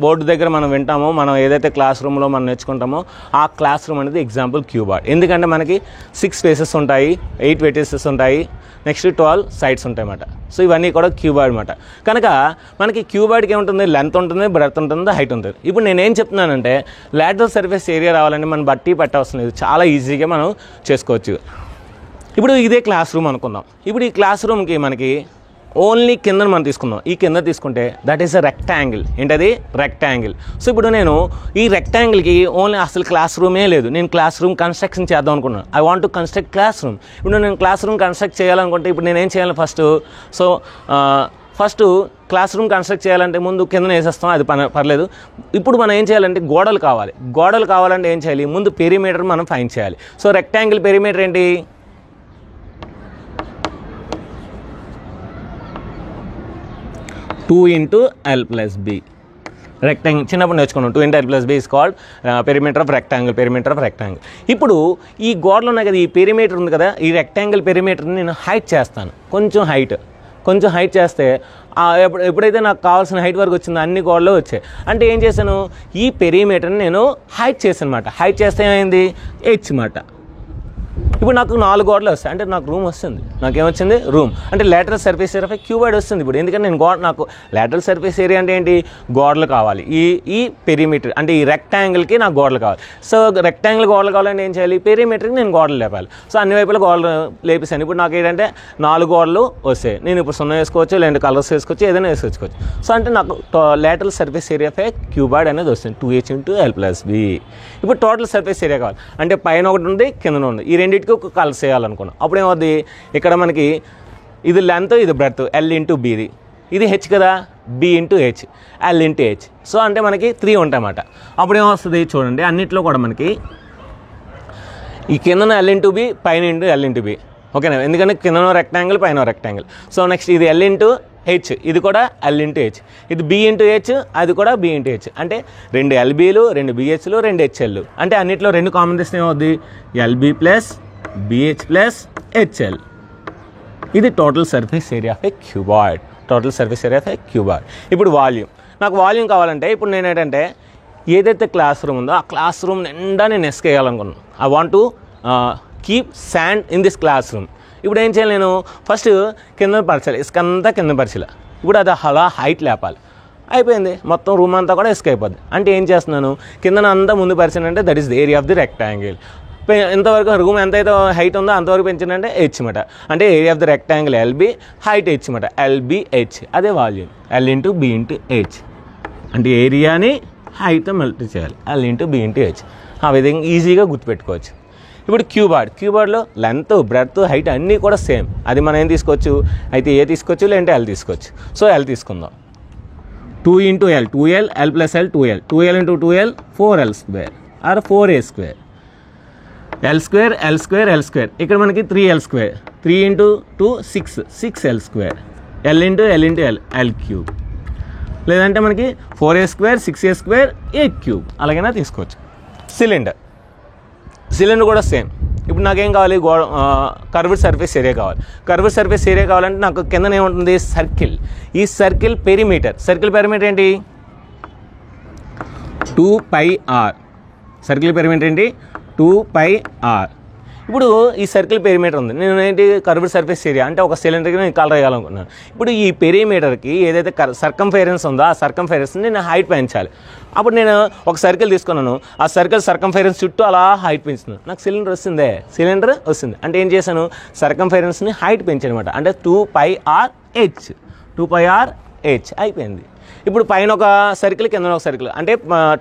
బోర్డు దగ్గర మనం వింటామో, మనం ఏదైతే క్లాస్ రూమ్లో మనం నేర్చుకుంటామో ఆ క్లాస్ రూమ్ అనేది ఎగ్జాంపుల్ క్యూబాయిడ్. ఎందుకంటే మనకి 6 ఫేసెస్ ఉంటాయి, 8 వెర్టిసెస్ ఉంటాయి, నెక్స్ట్ 12 సైడ్స్ ఉంటాయి అన్నమాట. సో ఇవన్నీ కూడా క్యూబాయిడ్ అన్నమాట. కనుక మనకి క్యూబాయిడ్కి ఏముంటుంది? లెంత్ ఉంటుంది, బ్రెడ్త్ ఉంటుంది, హైట్ ఉంటుంది. ఇప్పుడు నేనేం చెప్తున్నానంటే లాటరల్ సర్ఫేస్ ఏరియా రావాలంటే మనం బట్టి పెట్టవసరం లేదు, చాలా ఈజీగా మనం చేసుకోవచ్చు. ఇప్పుడు ఇదే క్లాస్ రూమ్ అనుకుందాం. ఇప్పుడు ఈ క్లాస్ రూమ్కి మనకి ఓన్లీ కింద మనం తీసుకుందాం. ఈ కింద తీసుకుంటే దట్ ఈస్ అ రెక్టాంగిల్. ఏంటది? రెక్టాంగిల్. సో ఇప్పుడు నేను ఈ రెక్టాంగిల్కి ఓన్లీ అసలు క్లాస్ రూమే లేదు, నేను క్లాస్ రూమ్ కన్స్ట్రక్షన్ చేద్దాం అనుకున్నాను. I want to construct class room. ఇప్పుడు నేను క్లాస్ రూమ్ కన్స్ట్రక్ట్ చేయాలనుకుంటే ఇప్పుడు నేనేం చేయాలి? ఫస్ట్ క్లాస్ రూమ్ కన్స్ట్రక్ట్ చేయాలంటే ముందు కింద వేసేస్తాం, అది పర్లేదు. ఇప్పుడు మనం ఏం చేయాలంటే గోడలు కావాలంటే ఏం చేయాలి? ముందు పెరిమీటర్ మనం ఫైండ్ చేయాలి. సో రెక్టాంగిల్ పెరిమీటర్ ఏంటి? 2 into L plus B. Rectangle చిన్నప్పుడు నేర్చుకున్నాం. 2 into L plus B is called perimeter of rectangle. ఇప్పుడు ఈ గోడలు ఉన్నాయి కదా, ఈ పెరిమీటర్ ఉంది కదా, ఈ రెక్టాంగిల్ పెరిమీటర్ని నేను హైట్ చేస్తాను. కొంచెం హైట్ చేస్తే ఎప్పుడైతే నాకు కావాల్సిన హైట్ వరకు వచ్చిందో అన్ని గోడలు వచ్చాయి. అంటే ఏం చేశాను? ఈ పెరిమీటర్ని నేను హైట్ చేశాను అనమాట. హైట్ చేస్తే ఏమైంది? H మాట. ఇప్పుడు నాకు 4 గోడలు వస్తాయి, అంటే నాకు రూమ్ వస్తుంది. నాకేమొచ్చింది? రూమ్. అంటే లాటరల్ సర్ఫేస్ ఏరియా క్యూబాయిడ్ వస్తుంది. ఇప్పుడు ఎందుకంటే నేను నాకు లాటరల్ సర్ఫేస్ ఏరియా అంటే ఏంటి? గోడలు కావాలి. ఈ పెరిమీటర్ అంటే ఈ రెక్టాంగిల్కి నాకు గోడలు కావాలి. సో రెక్టాంగిల్ గోడలు కావాలంటే ఏం చేయాలి? పెరిమీటర్కి నేను గోడలు లేపాలి. సో అన్ని వైపులా గోడలు లేపేసాను. ఇప్పుడు నాకు ఏంటంటే 4 గోడలు వస్తాయి. నేను ఇప్పుడు 0 వేసుకోవచ్చు, లేదంటే కలర్స్ వేసుకోవచ్చు, ఏదైనా వేసుకోవచ్చు. సో అంటే నాకు లాటరల్ సర్ఫేస్ ఏరియా క్యూబాయిడ్ అనేది వస్తుంది 2H into L plus B. ఇప్పుడు టోటల్ సర్ఫేస్ ఏరియా కావాలి అంటే పైన ఒకటి ఉంది, కింద ఉంది. ఈ రెండింటికి ఒక కలర్స్ వేయాలనుకున్నాం. అప్పుడు ఏమవుద్ది? ఇక్కడ మనకి ఇది లెంత్, ఇది బ్రెడ్త్, L into B. ఇది H కదా, B into H, L into H. So అంటే మనకి 3 ఉంటాయన్నమాట. అప్పుడు ఏమొస్తుంది చూడండి, అన్నిట్లో కూడా మనకి ఈ కిందన L into B, పైన L into B. ఓకేనా? ఎందుకంటే కిందనో రెక్టాంగిల్, పైన రెక్టాంగిల్. సో నెక్స్ట్ ఇది L into H, ఇది కూడా L into H. ఇది B into H, అది కూడా B into H. అంటే 2 LBలు, 2 BHలు, 2 HLలు. అంటే అన్నిట్లో 2 కాంబినేషన్ ఏమవుద్ది? LB plus BH plus HL. ఇది total surface area of A cuboid. ఇప్పుడు వాల్యూమ్. నాకు వాల్యూమ్ కావాలంటే ఇప్పుడు నేను ఏంటంటే ఏదైతే క్లాస్ రూమ్ ఉందో ఆ క్లాస్ రూమ్ నిండా నేను ఎస్కేయాలనుకున్నాను. I want to keep sand in this class room. ఇప్పుడు ఏం చేయాలి? నేను ఫస్ట్ కింద పరచాలి, ఇసుకంతా కింద పరచాలి. ఇప్పుడు అది అలా హైట్ లేపాలి. అయిపోయింది, మొత్తం రూమ్ అంతా కూడా ఇసుక అయిపోద్ది. అంటే ఏం చేస్తున్నాను? కింద అంతా ముందు పరిచానంటే that is the area of the rectangle. ఇంతవరకు రూమ్ ఎంతైతే హైట్ ఉందో అంతవరకు పెంచిందంటే H మాట. అంటే area of the rectangle LB, height H మాట, LBH. అదే volume, L into B into H. అంటే ఏరియాని హైట్తో మల్టీ చేయాలి, L into B into H. ఆ విధంగా ఈజీగా గుర్తుపెట్టుకోవచ్చు. ఇప్పుడు క్యూబాయిడ్లో లెంత్, బ్రెడ్త్, హైట్ అన్నీ కూడా సేమ్. అది మనం ఏం తీసుకోవచ్చు? అయితే ఏ తీసుకోవచ్చు, లేదంటే L తీసుకోవచ్చు. సో L తీసుకుందాం. 2 into L, 2L, L plus L, 2L. 2L into 2L, 4L square or 4A square. L square, L square, L square. ఇక్కడ మనకి 3L square. 3 into 2, 6L square. L into L, L cube. లేదంటే మనకి 4A square, 6A square, A cube. అలాగైనా తీసుకోవచ్చు. Cylinder కూడా same. ఇప్పుడు నాకేం కావాలి? కర్వ్డ్ సర్ఫేస్ ఏరియా కావాలి. కర్వ్డ్ సర్ఫేస్ ఏరియా కావాలంటే నాకు కింద ఏముంటుంది? సర్కిల్. ఈ సర్కిల్ పెరిమీటర్ ఏంటి? 2πr. సర్కిల్ పెరిమీటర్ ఏంటి 2πr. ఇప్పుడు ఈ సర్కిల్ పెరిమీటర్ ఉంది, నేను ఏంటి కర్వ్డ్ సర్ఫేస్ ఏరియా అంటే ఒక సిలిండర్కి నేను కలర్ వేయాలనుకున్నాను. ఇప్పుడు ఈ పెరిమీటర్కి ఏదైతే సర్కంఫరెన్స్ ఉందో ఆ సర్కంఫరెన్స్ని నేను హైట్ పెంచాలి. అప్పుడు నేను ఒక సర్కిల్ తీసుకున్నాను, ఆ సర్కిల్ సర్కంఫరెన్స్ చుట్టూ అలా హైట్ పెంచుతున్నాను. నాకు సిలిండర్ వస్తుంది అంటే ఏం చేశాను, సర్కంఫరెన్స్ని హైట్ పెంచాను అనమాట. అంటే 2πrh అయిపోయింది. ఇప్పుడు పైన ఒక సర్కిల్ కింద ఒక సర్కిల్ అంటే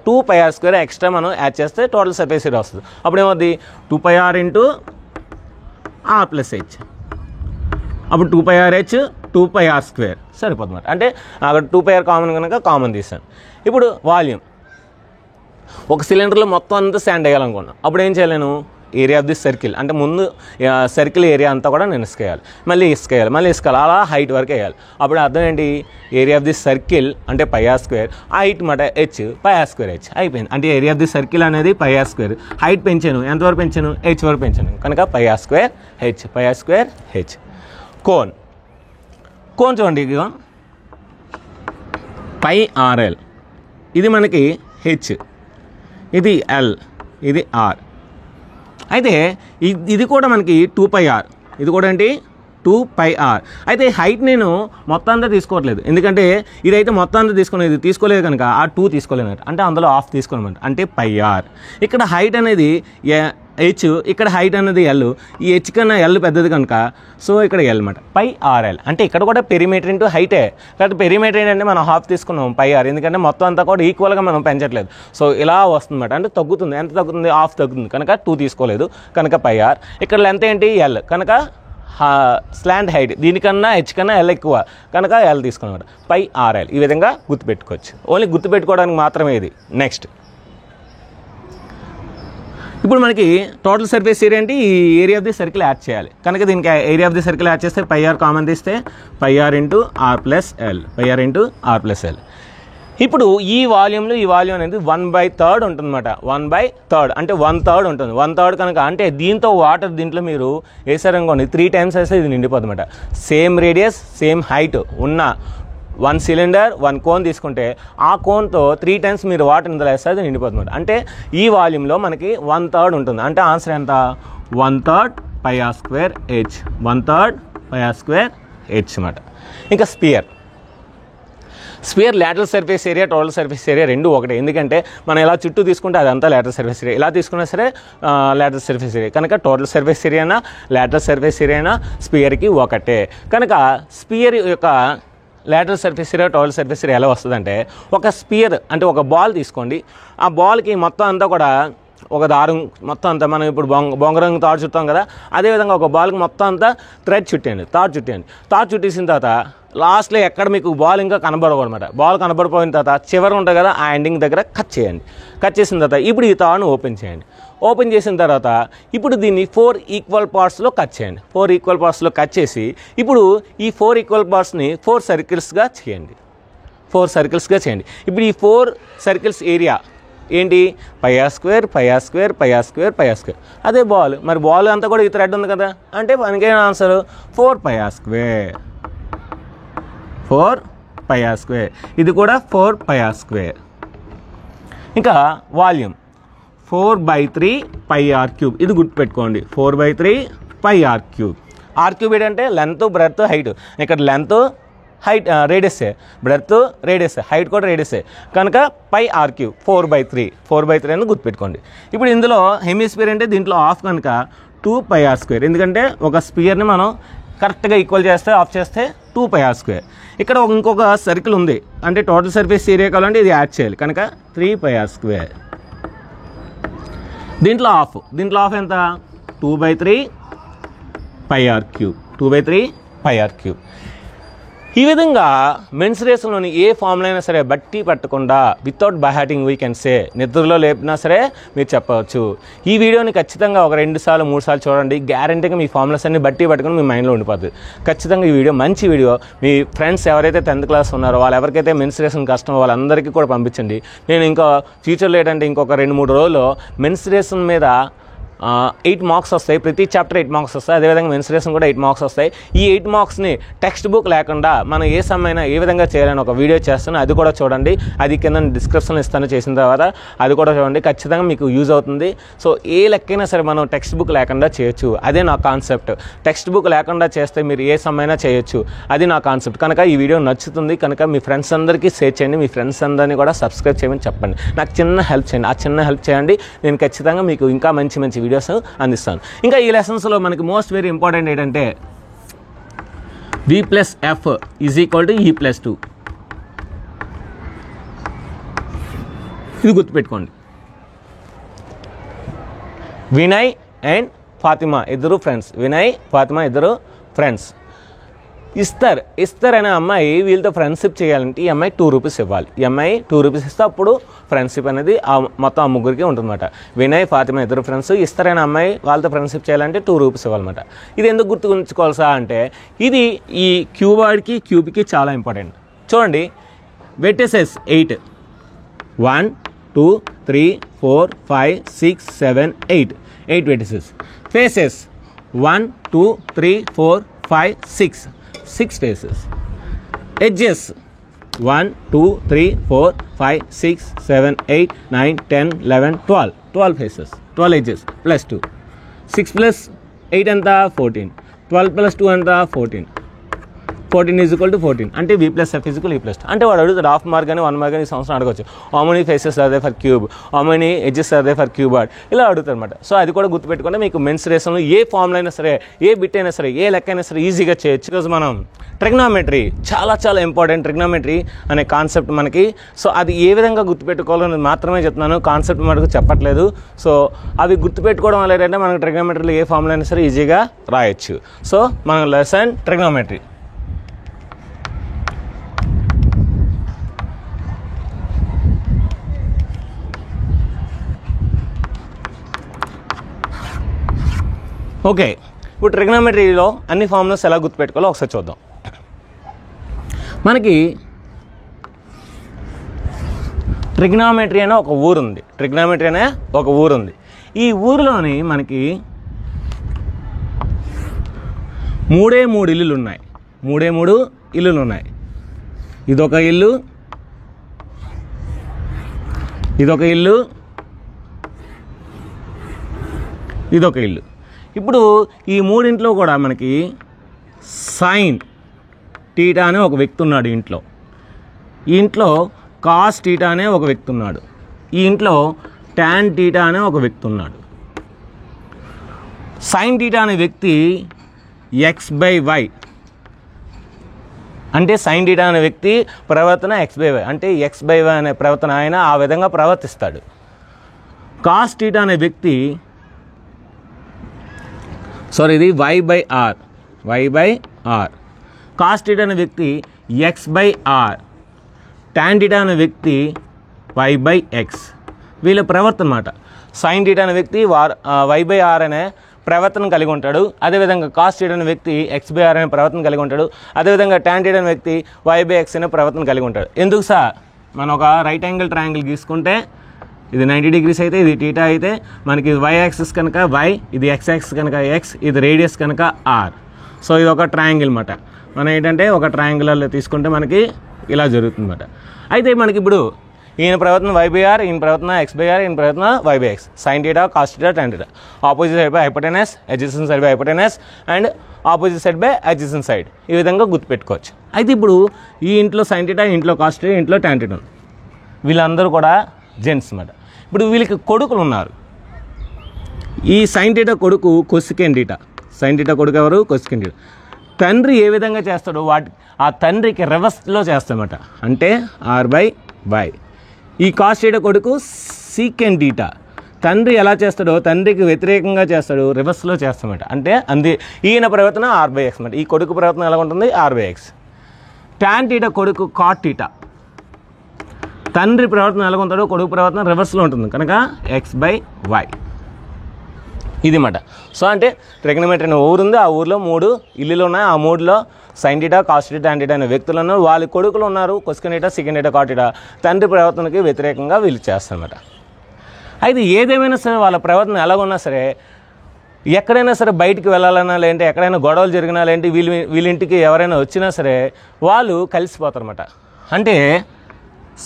2πr² ఎక్స్ట్రా మనం యాడ్ చేస్తే టోటల్ సర్ఫేస్ ఏరియా వస్తుంది. అప్పుడు ఏమవుతుంది 2πr × r+h. అప్పుడు 2πrh 2πr² సరిపోతుంది. అంటే అక్కడ 2πr కామన్ కనుక కామన్ తీసాను. ఇప్పుడు వాల్యూమ్, ఒక సిలిండర్లో మొత్తం అంతా శాండ్ వేయాలనుకున్నాను. అప్పుడు ఏం చేయాలి, నేను ఏరియా ఆఫ్ దిస్ సర్కిల్ అంటే ముందు సర్కిల్ ఏరియా అంతా కూడా నేను ఇసుకేయాలి, మళ్ళీ ఇసుకాలి, అలా హైట్ వరకు వేయాలి. అప్పుడు అర్థం ఏంటి, ఏరియా ఆఫ్ దిస్ సర్కిల్ అంటే πr², హైట్ మాట h πr²h అయిపోయింది. అంటే ఏరియా ఆఫ్ దిస్ సర్కిల్ అనేది πr², హైట్ పెంచాను, ఎంతవరకు పెంచాను, h వరకు పెంచాను కనుక πr²h. కోన్ చూడండి, ఇక πrl, ఇది మనకి h, ఇది l, ఇది r. అయితే ఇది కూడా మనకి 2πr, ఇది కూడా ఏంటి 2πr. అయితే హైట్ నేను మొత్తం అంతా తీసుకోవట్లేదు, ఎందుకంటే ఇదైతే మొత్తం అంతా తీసుకోలేదు కనుక ఆ 2 తీసుకోలేదు, అంటే అందులో హాఫ్ తీసుకోనమాట, అంటే πr. ఇక్కడ హైట్ అనేది h, ఇక్కడ హైట్ అనేది l, ఈ h కన్నా l పెద్దది కనుక సో ఇక్కడ l అనమాట, πrl. అంటే ఇక్కడ కూడా పెరిమీటర్ ఇంటూ హైటే, కాబట్టి పెరిమీటర్ ఏంటంటే మనం హాఫ్ తీసుకున్నాం πr, ఎందుకంటే మొత్తం అంతా కూడా ఈక్వల్గా మనం పెంచట్లేదు. సో ఇలా వస్తుందన్నమాట, అంటే తగ్గుతుంది. ఎంత తగ్గుతుంది, హాఫ్ తగ్గుతుంది కనుక 2 తీసుకోలేదు కనుక πr. ఇక్కడ లెంత్ ఏంటి l కనుక స్లాంట్ హైట్, దీనికన్నా h కన్నా l ఎక్కువ కనుక l తీసుకున్నమాట, πrl. ఈ విధంగా గుర్తుపెట్టుకోవచ్చు, ఓన్లీ గుర్తుపెట్టుకోవడానికి మాత్రమే ఇది. నెక్స్ట్ ఇప్పుడు మనకి టోటల్ సర్ఫేస్ ఏరియా అంటే ఈ area of the circle add చేయాలి కనుక దీనికి area of the circle add చేస్తే πr కామన్ తీస్తే πr × r+l. ఇప్పుడు ఈ వాల్యూమ్లో ఈ వాల్యూమ్ అనేది 1/3 ఉంటుందన్నమాట. 1/3 అంటే 1/3 ఉంటుంది. 1/3 కనుక అంటే దీంతో వాటర్ దీంట్లో మీరు వేసారనుకోండి 3 times వేస్తే ఇది నిండిపోతుంది అనమాట. సేమ్ రేడియస్ సేమ్ హైట్ ఉన్న 1 సిలిండర్ 1 కోన్ తీసుకుంటే ఆ కోన్తో 3 times మీరు వాటర్ ఇందులో వేస్తే అది నిండిపోతుంది. అంటే ఈ వాల్యూమ్లో మనకి 1/3 ఉంటుంది. అంటే ఆన్సర్ ఎంత, 1/3 πr²h, 1/3 πr²h అనమాట. ఇంకా sphere lateral surface area total surface area రెండు ఒకటే, ఎందుకంటే మనం ఇలా చుట్టూ తీసుకుంటే అదంతా లాటరల్ సర్ఫేస్ ఏరియా, ఇలా తీసుకున్నా సరే లాటరల్ సర్ఫేస్ ఏరియా కనుక టోటల్ సర్ఫేస్ ఏరియానా లాటరల్ సర్ఫేస్ ఏరియానా స్పియర్కి ఒకటే. కనుక స్పియర్ యొక్క lateral surface area total surface area ఎలా వస్తుందంటే, ఒక స్పియర్ అంటే ఒక బాల్ తీసుకోండి, ఆ బాల్కి మొత్తం అంతా కూడా ఒక దారం మొత్తం అంతా మనం ఇప్పుడు బొంగరంగు తాడు చుట్టాం కదా, అదేవిధంగా ఒక బాల్కి మొత్తం అంతా థ్రెడ్ చుట్టేయండి, తాడు చుట్టేసిన తర్వాత లాస్ట్లో ఎక్కడ మీకు బాల్ ఇంకా కనబడకూడదన్నమాట. బాల్ కనబడిపోయిన తర్వాత చివరి ఉంటుంది కదా ఆ ఎండింగ్ దగ్గర కట్ చేయండి. కట్ చేసిన తర్వాత ఇప్పుడు ఈ తాడును ఓపెన్ చేయండి. ఓపెన్ చేసిన తర్వాత ఇప్పుడు దీన్ని 4 ఈక్వల్ పార్ట్స్లో కట్ చేయండి. 4 ఈక్వల్ పార్ట్స్లో కట్ చేసి ఇప్పుడు ఈ 4 ఈక్వల్ పార్ట్స్ని 4 సర్కిల్స్గా చేయండి. 4 సర్కిల్స్గా చేయండి. ఇప్పుడు ఈ 4 సర్కిల్స్ ఏరియా ఏంటి, πr². అదే బాల్, మరి బాల్ అంతా కూడా ఈ థ్రెడ్ ఉంది కదా, అంటే మనకేం ఆన్సర్ 4πr². ఇది కూడా 4πr². ఇంకా వాల్యూమ్ 4/3 πr³. ఇది గుర్తుపెట్టుకోండి, 4/3 πr³. r³ ఏంటంటే లెంత్ బ్రెడ్త్ హైట్, ఇక్కడ length height radius, breadth radius, height కూడా రేడియస్ కనుక πr³ 4/3 అని గుర్తుపెట్టుకోండి. ఇప్పుడు ఇందులో హెమిస్పియర్ అంటే దీంట్లో హాఫ్ కనుక 2πr², ఎందుకంటే ఒక స్పియర్ని మనం కరెక్ట్గా ఈక్వల్ చేస్తే ఆఫ్ చేస్తే 2πr². ఇక్కడ ఇంకొక సర్కిల్ ఉంది, అంటే టోటల్ సర్ఫేస్ ఏరియా కావాలంటే ఇది యాడ్ చేయాలి కనుక 3πr². దీంట్లో హాఫ్ ఎంత, 2/3 πr³. ఈ విధంగా మెన్సురేషన్లోని ఏ ఫార్ములా అయినా సరే బట్టి పట్టకుండా without by hearting we can say, నిద్రలో లేపినా సరే మీరు చెప్పవచ్చు. ఈ వీడియోని ఖచ్చితంగా ఒక 2 సార్లు 3 సార్లు చూడండి, గ్యారంటీగా మీ ఫార్ములాస్ అన్ని బట్టి పట్టుకుని మీ మైండ్లో ఉండిపోతుంది. ఖచ్చితంగా ఈ వీడియో మంచి వీడియో, మీ ఫ్రెండ్స్ ఎవరైతే 10th క్లాస్ ఉన్నారో వాళ్ళు ఎవరికైతే మెన్సురేషన్ కష్టమో వాళ్ళందరికీ కూడా పంపించండి. నేను ఇంకా ఫ్యూచర్లో ఏంటంటే ఇంకొక 2-3 రోజుల్లో మెన్సురేషన్ మీద 8 మార్క్స్ వస్తాయి. ప్రతి చాప్టర్ 8 మార్క్స్ వస్తాయి. అదేవిధంగా మెన్సురేషన్ కూడా 8 మార్క్స్ వస్తాయి. ఈ 8 మార్క్స్ని టెక్స్ట్ బుక్ లేకుండా మనం ఏ సమయమైనా ఏ విధంగా చేయాలని ఒక వీడియో చేస్తాను, అది కూడా చూడండి. అది కింద డిస్క్రిప్షన్లో ఇస్తాను, చేసిన తర్వాత అది కూడా చూడండి. ఖచ్చితంగా మీకు యూజ్ అవుతుంది. సో ఏ లెక్కైనా సరే మనం టెక్స్ట్ బుక్ లేకుండా చేయొచ్చు, అదే నా కాన్సెప్ట్. టెక్స్ట్ బుక్ లేకుండా చేస్తే మీరు ఏ సమయమైనా చేయొచ్చు, అది నా కాన్సెప్ట్. కనుక ఈ వీడియో నచ్చుతుంది కనుక మీ ఫ్రెండ్స్ అందరికీ షేర్ చేయండి. మీ ఫ్రెండ్స్ అందరినీ కూడా సబ్స్క్రైబ్ చేయమని చెప్పండి. నాకు చిన్న హెల్ప్ చేయండి. ఆ చిన్న హెల్ప్ చేయండి, నేను ఖచ్చితంగా మీకు ఇంకా మంచి మంచి వీడియోస్ అందిస్తాను. ఇంకా ఈ లెసన్స్లో మనకి మోస్ట్ వెరీ ఇంపార్టెంట్ ఏంటంటే v+f = e+2. ఇది గుర్తుపెట్టుకోండి. వినయ్ అండ్ ఫాతిమా ఇద్దరు ఫ్రెండ్స్. వినయ్ ఫాతిమా ఇద్దరు ఫ్రెండ్స్. ఇస్తర్ అనే అమ్మాయి వీళ్ళతో ఫ్రెండ్షిప్ చేయాలంటే ఈ అమ్మాయి 2 రూపీస్ ఇవ్వాలి. ఈ అమ్మాయి 2 రూపీస్ ఇస్తే అప్పుడు ఫ్రెండ్షిప్ అనేది మొత్తం ఆ ముగ్గురికి ఉంటుందన్నమాట. వినయ్ ఫాతిమా ఇద్దరు ఫ్రెండ్స్. ఇస్తర్ అనే అమ్మాయి వాళ్ళతో ఫ్రెండ్షిప్ చేయాలంటే 2 రూపీస్ ఇవ్వాలన్నమాట. ఇది ఎందుకు గుర్తుంచుకోవాల్సా అంటే ఇది ఈ క్యూబార్డ్కి క్యూబ్కి చాలా ఇంపార్టెంట్. చూడండి, vertices 8 1 2 3 4 5 6 7 8 vertices. Faces 1 2 3 4 5 6 faces. Edges 1 2 3 4 5 6 7 8 9 10 11 12 faces, 12 edges plus 2. 6 plus 8 ఎంత 14. 12 plus 2 ఎంత 14. 14 = 14 అంటే v+f = e+2. అంటే వాడు అడుగుతాడు హాఫ్ మార్క్ అని 1 మార్క్ అని ఈ సంవత్సరం అడగవచ్చు. How many faces are they for cube, how many edges are they for cuboid, ఇలా అడుగుతారు అనమాట. సో అది కూడా గుర్తుపెట్టుకుంటే మీకు మెన్సురేషన్లో ఏ ఫార్ములా అయినా సరే, ఏ బిట్ అయినా సరే, ఏ లెక్క అయినా సరే ఈజీగా చేయొచ్చు. ఈరోజు మనం ట్రిగ్నామెట్రీ చాలా చాలా ఇంపార్టెంట్. ట్రిగ్నామెట్రీ అనే కాన్సెప్ట్ మనకి. సో అది ఏ విధంగా గుర్తుపెట్టుకోవాలని మాత్రమే చెప్తున్నాను, కాన్సెప్ట్ మనకు చెప్పట్లేదు. సో అవి గుర్తుపెట్టుకోవడం వల్ల ఏంటంటే మనకు ట్రిగ్నామెట్రీలో ఏ ఫార్ములా అయినా సరే ఈజీగా రాయొచ్చు. సో మన లెసన్ ట్రిగ్నామెట్రీ. ఓకే, ఇప్పుడు ట్రిగ్నామెట్రీలో అన్ని ఫార్ములాస్ ఎలా గుర్తుపెట్టుకోవాలో ఒకసారి చూద్దాం. మనకి ట్రిగ్నామెట్రీ అనే ఒక ఊరు ఉంది. ట్రిగ్నామెట్రీ అనే ఒక ఊరు ఉంది. ఈ ఊరిలోని మనకి 3 ఇల్లులు ఉన్నాయి. 3 ఇల్లులు ఉన్నాయి. ఇదొక ఇల్లు, ఇదొక ఇల్లు, ఇదొక ఇల్లు. ఇప్పుడు ఈ మూడింట్లో కూడా మనకి సైన్ టీటా అనే ఒక వ్యక్తి ఉన్నాడు ఇంట్లో. ఈ ఇంట్లో కాస్ టీటా అనే ఒక వ్యక్తి ఉన్నాడు. ఈ ఇంట్లో టాన్ టీటా అనే ఒక వ్యక్తి ఉన్నాడు. సైన్ టీటా అనే వ్యక్తి x/y అంటే సైన్ టీటా అనే వ్యక్తి ప్రవర్తన x/y అంటే x/y అనే ప్రవర్తన ఆయన ఆ విధంగా ప్రవర్తిస్తాడు. కాస్ టీటా అనే వ్యక్తి ఇది y/r. కాస్ టీటా అనే వ్యక్తి x/r. టాన్ టీటా అనే వ్యక్తి y/x. వీళ్ళ ప్రవర్తన అన్నమాట. సైన్ టీటా అనే వ్యక్తి y/r అనే ప్రవర్తన కలిగి ఉంటాడు. అదేవిధంగా కాస్ టీటా అనే వ్యక్తి x/r అనే ప్రవర్తన కలిగి ఉంటాడు. అదేవిధంగా టాన్ టీటా అనే వ్యక్తి y/x అనే ప్రవర్తన కలిగి ఉంటాడు. ఎందుకు సార్, మనం ఒక రైట్ యాంగిల్ ట్రయాంగిల్ గీసుకుంటే ఇది 90 degrees అయితే, ఇది టీటా అయితే, మనకి ఇది y యాక్సిస్ కనుక y, ఇది x యాక్సిస్ కనుక x, ఇది రేడియస్ కనుక r. సో ఇది ఒక ట్రయాంగిల్ అన్నమాట. మనం ఏంటంటే ఒక ట్రయాంగిల్లో తీసుకుంటే మనకి ఇలా జరుగుతుంది అన్నమాట. అయితే మనకి ఇప్పుడు ఈయన ప్రవర్తన y/r, ఈయన ప్రవర్తన x/r, ఈయన ప్రవర్తన y/x. Sine theta, cos theta, tan theta. Opposite side by hypotenuse, adjacent side by hypotenuse and opposite side by adjacent side. ఈ విధంగా గుర్తుపెట్టుకోవచ్చు. అయితే ఇప్పుడు ఈ ఇంట్లో సైన్ టీటా, ఇంట్లో కాస్ టీటా, ఇంట్లో టాన్ టీటా, వీళ్ళందరూ కూడా జెంట్స్ అన్నమాట. ఇప్పుడు వీళ్ళకి కొడుకులు ఉన్నారు. ఈ సైన్ టీటా కొడుకు కొసికెన్ టీటా. సైన్ టీటా కొడుకు ఎవరు? Cosecant theta. తండ్రి ఏ విధంగా చేస్తాడో ఆ తండ్రికి రివర్స్లో చేస్తామట, అంటే r/y. ఈ కాస్ టీటా కొడుకు సీకెన్ టీటా. తండ్రి ఎలా చేస్తాడో తండ్రికి వ్యతిరేకంగా చేస్తాడు, రివర్స్లో చేస్తామట, అంటే ఈయన ప్రవర్తన r/x అన్నమాట. ఈ కొడుకు ప్రవర్తన ఎలా ఉంటుంది? r/x. టాన్ టీటా కొడుకు కాట్ టీటా. తండ్రి ప్రవర్తన ఎలా ఉంటాడో కొడుకు ప్రవర్తన రివర్స్లో ఉంటుంది కనుక x/y. ఇది మాట. సో అంటే ట్రిగ్నోమెట్రీ అనే ఊరు ఉంది. ఆ ఊరిలో 3 ఇల్లులు ఉన్నాయి. ఆ 3లో sine theta, cos theta, tan theta అనే వ్యక్తులు ఉన్నారు. వాళ్ళ కొడుకులు ఉన్నారు, cosecant theta, secant theta, cot theta. తండ్రి ప్రవర్తనకి వ్యతిరేకంగా వీళ్ళు చేస్తారన్నమాట. అయితే ఏదేమైనా సరే వాళ్ళ ప్రవర్తన ఎలాగున్నా సరే ఎక్కడైనా సరే బయటికి వెళ్ళాలన్నా లేదంటే ఎక్కడైనా గొడవలు జరిగినా లేదంటే వీళ్ళింటికి ఎవరైనా వచ్చినా సరే వాళ్ళు కలిసిపోతారు అనమాట. అంటే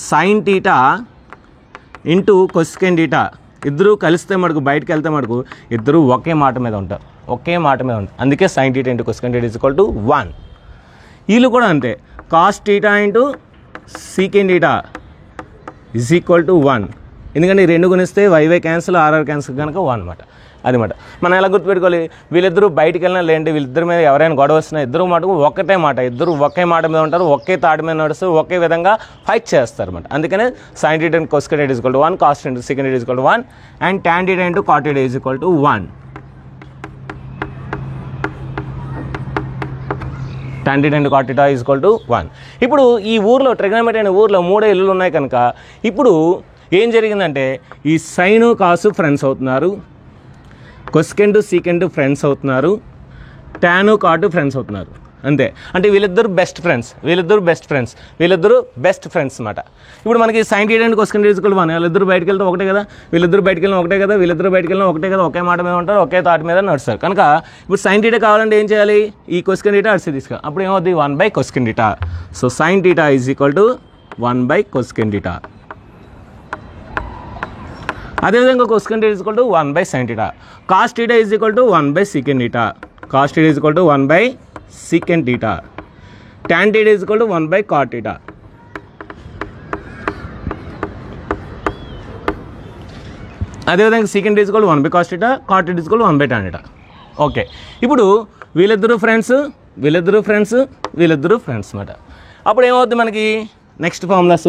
sign theta into cosecant theta ఇద్దరు కలిస్తే మటుకు బయటకు వెళ్తే మటుకు ఇద్దరు ఒకే మాట మీద ఉంటారు. అందుకే sine theta into cosecant theta is equal to 1. వీళ్ళు కూడా అంతే, cos theta into secant theta is equal to 1. ఎందుకంటే ఈ రెండు గుణిస్తే వై క్యాన్సిల్ ఆర్ఆర్ క్యాన్సిల్ కనుక 1 అనమాట. అదనమాట. మనం ఎలా గుర్తుపెట్టుకోవాలి, వీళ్ళిద్దరూ బయటికి వెళ్ళినా లేదంటే వీళ్ళిద్దరి మీద ఎవరైనా గొడవ వస్తున్నా ఇద్దరు మటుకు ఒకటే మాట, ఇద్దరు ఒకే మాట మీద ఉంటారు, ఒకే తాటి మీద నడుస్తారు, ఒకే విధంగా ఫైట్ చేస్తారు అనమాట. అందుకనే sine theta into cosecant theta is equal to 1, cos into secant theta is equal to 1 and tan theta into cot theta is equal to 1. tan theta into cot theta is equal to 1. ఇప్పుడు ఈ ఊర్లో trigonometry అనే ఊర్లో 3 ఇల్లులు ఉన్నాయి కనుక ఇప్పుడు ఏం జరిగిందంటే ఈ సైను కాసు ఫ్రెండ్స్ అవుతున్నారు, కొసెకెంట్ సీకెంట్ ఫ్రెండ్స్ అవుతున్నారు, టాను కాటు ఫ్రెండ్స్ అవుతున్నారు. అంతే. అంటే వీళ్ళిద్దరు బెస్ట్ ఫ్రెండ్స్ అనమాట. ఇప్పుడు మనకి sine theta and cosecant is equal to 1. వీళ్ళిద్దరు బయటకు వెళ్తే ఒకటే కదా, వీళ్ళిద్దరు బయటకు వెళ్ళిన ఒకటే కదా, ఒకే మాట మీద ఉంటారు, ఒకే తాటి మీద నడుస్తారు. కనుక ఇప్పుడు సైన్ టీటా కావాలంటే ఏం చేయాలి, ఈ కొసెకెంట్ టీటా అడిసి తీసుకో, అప్పుడు ఏమవుతుంది 1 by cosecant theta. So sine theta is equal to 1 by cosecant theta. అదేవిధంగా cosecant theta is equal to 1 by sine theta. Cos theta is equal to 1 by secant theta. Cos theta is equal to 1 by secant theta. Tan theta is equal to 1 by cot theta. అదేవిధంగా secant is equal to 1 by cos theta, cot theta is equal to 1 by tan theta. Okay. ఇప్పుడు వీళ్ళిద్దరు friends అన్నమాట. అప్పుడు ఏమవుతుంది మనకి next formulas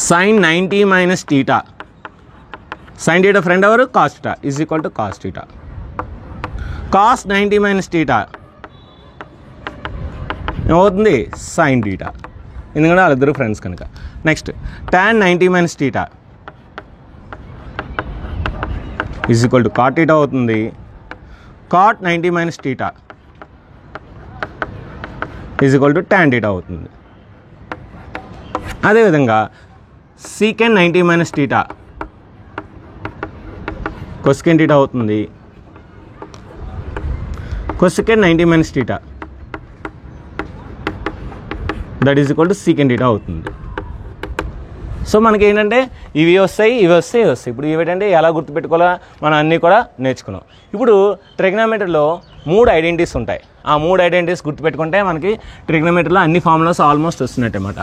sin 90 minus theta, sine theta friend ఎవరు cos theta is equal to cos theta. Cos 90 minus theta ఏమవుతుంది sine theta, ఎందుకంటే వాళ్ళిద్దరు ఫ్రెండ్స్ కనుక. Next tan 90 minus theta is equal to cot theta అవుతుంది. Cot 90 minus theta is equal to tan theta అవుతుంది. అదేవిధంగా secant 90 minus theta cosecant theta అవుతుంది. కొసెకెంట్ 90 minus theta that is equal to secant theta అవుతుంది. So మనకి ఏంటంటే ఇవి వస్తాయి. ఇప్పుడు ఇవేంటంటే ఎలా గుర్తుపెట్టుకోవాలో మనం అన్నీ కూడా నేర్చుకున్నాం. ఇప్పుడు ట్రిగ్నోమెట్రీలో 3 ఐడెంటిటీస్ ఉంటాయి. ఆ 3 ఐడెంటిటీస్ గుర్తుపెట్టుకుంటే మనకి ట్రిగ్నోమెట్రీలో అన్ని ఫార్ములాస్ ఆల్మోస్ట్ వస్తున్నట్టు అన్నమాట.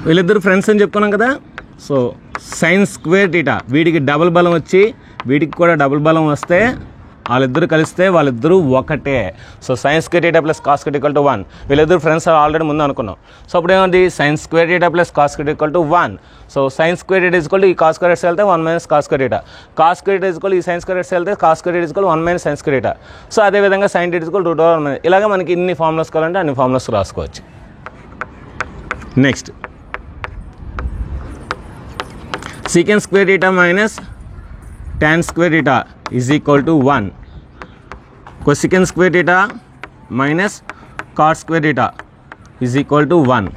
వీళ్ళిద్దరు ఫ్రెండ్స్ అని చెప్పుకున్నాం కదా. సో సైన్ స్క్వేర్ టీటా, వీడికి డబుల్ బలం వచ్చి వీడికి కూడా డబుల్ బలం వస్తే వాళ్ళిద్దరు కలిస్తే వాళ్ళిద్దరూ ఒకటే. So sine square theta plus cos square equal to 1. వీళ్ళిద్దరు ఫ్రెండ్స్ ఆల్రెడీ ముందు అనుకున్నాం. సో అప్పుడు ఏమంది sine square theta plus cos square equal to 1. So sine square theta equal to ఈ కాస్ స్క్వేర్ వెళ్తే 1 minus cos square theta. Cos square theta equal ఈ sine square వెళ్తే cos square theta equal 1 minus sine square theta. So అదేవిధంగా sine theta equal √1. ఇలాగ మనకి ఇన్ని formulas కావాలంటే అన్ని ఫార్ములాస్ రాసుకోవచ్చు. Next secant square theta minus tan square theta is equal to 1. Cosecant square theta minus cot square theta is equal to 1.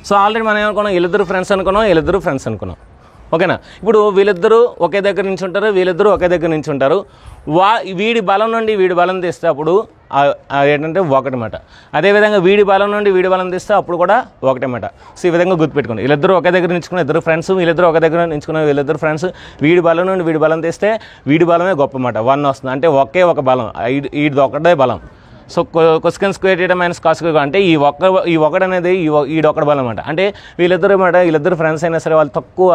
So already మనం ఏమనుకున్నాం, వీళ్ళిద్దరు ఫ్రెండ్స్ అనుకున్నాం. ఓకేనా. ఇప్పుడు వీళ్ళిద్దరూ ఒకే దగ్గర నుంచి ఉంటారు, వీళ్ళిద్దరూ ఒకే దగ్గర నుంచి ఉంటారు. వీడి బలం నుండి వీడి బలం తీస్తే అప్పుడు ఏంటంటే ఒకటమాట. అదేవిధంగా వీడి బలం నుండి వీడి బలం తీస్తే అప్పుడు కూడా ఒకటమాట. సో ఈ విధంగా గుర్తుపెట్టుకోండి. వీళ్ళిద్దరూ ఒకే దగ్గర నించుకున్న ఇద్దరు ఫ్రెండ్స్, వీళ్ళిద్దరూ ఒకే దగ్గర నించుకున్న వీళ్ళిద్దరు ఫ్రెండ్స్. వీడి బలం నుండి వీడి బలం తీస్తే వీడి బలమే గొప్ప మాట, 1 వస్తుంది. అంటే ఒకే ఒక బలం, వీడిది ఒకటే బలం. So cosecant square theta minus cos square అంటే ఈ ఒకటి అనేది ఈడొకటి బలం అనమాట. అంటే వీళ్ళిద్దరు ఫ్రెండ్స్ అయినా సరే వాళ్ళు తక్కువ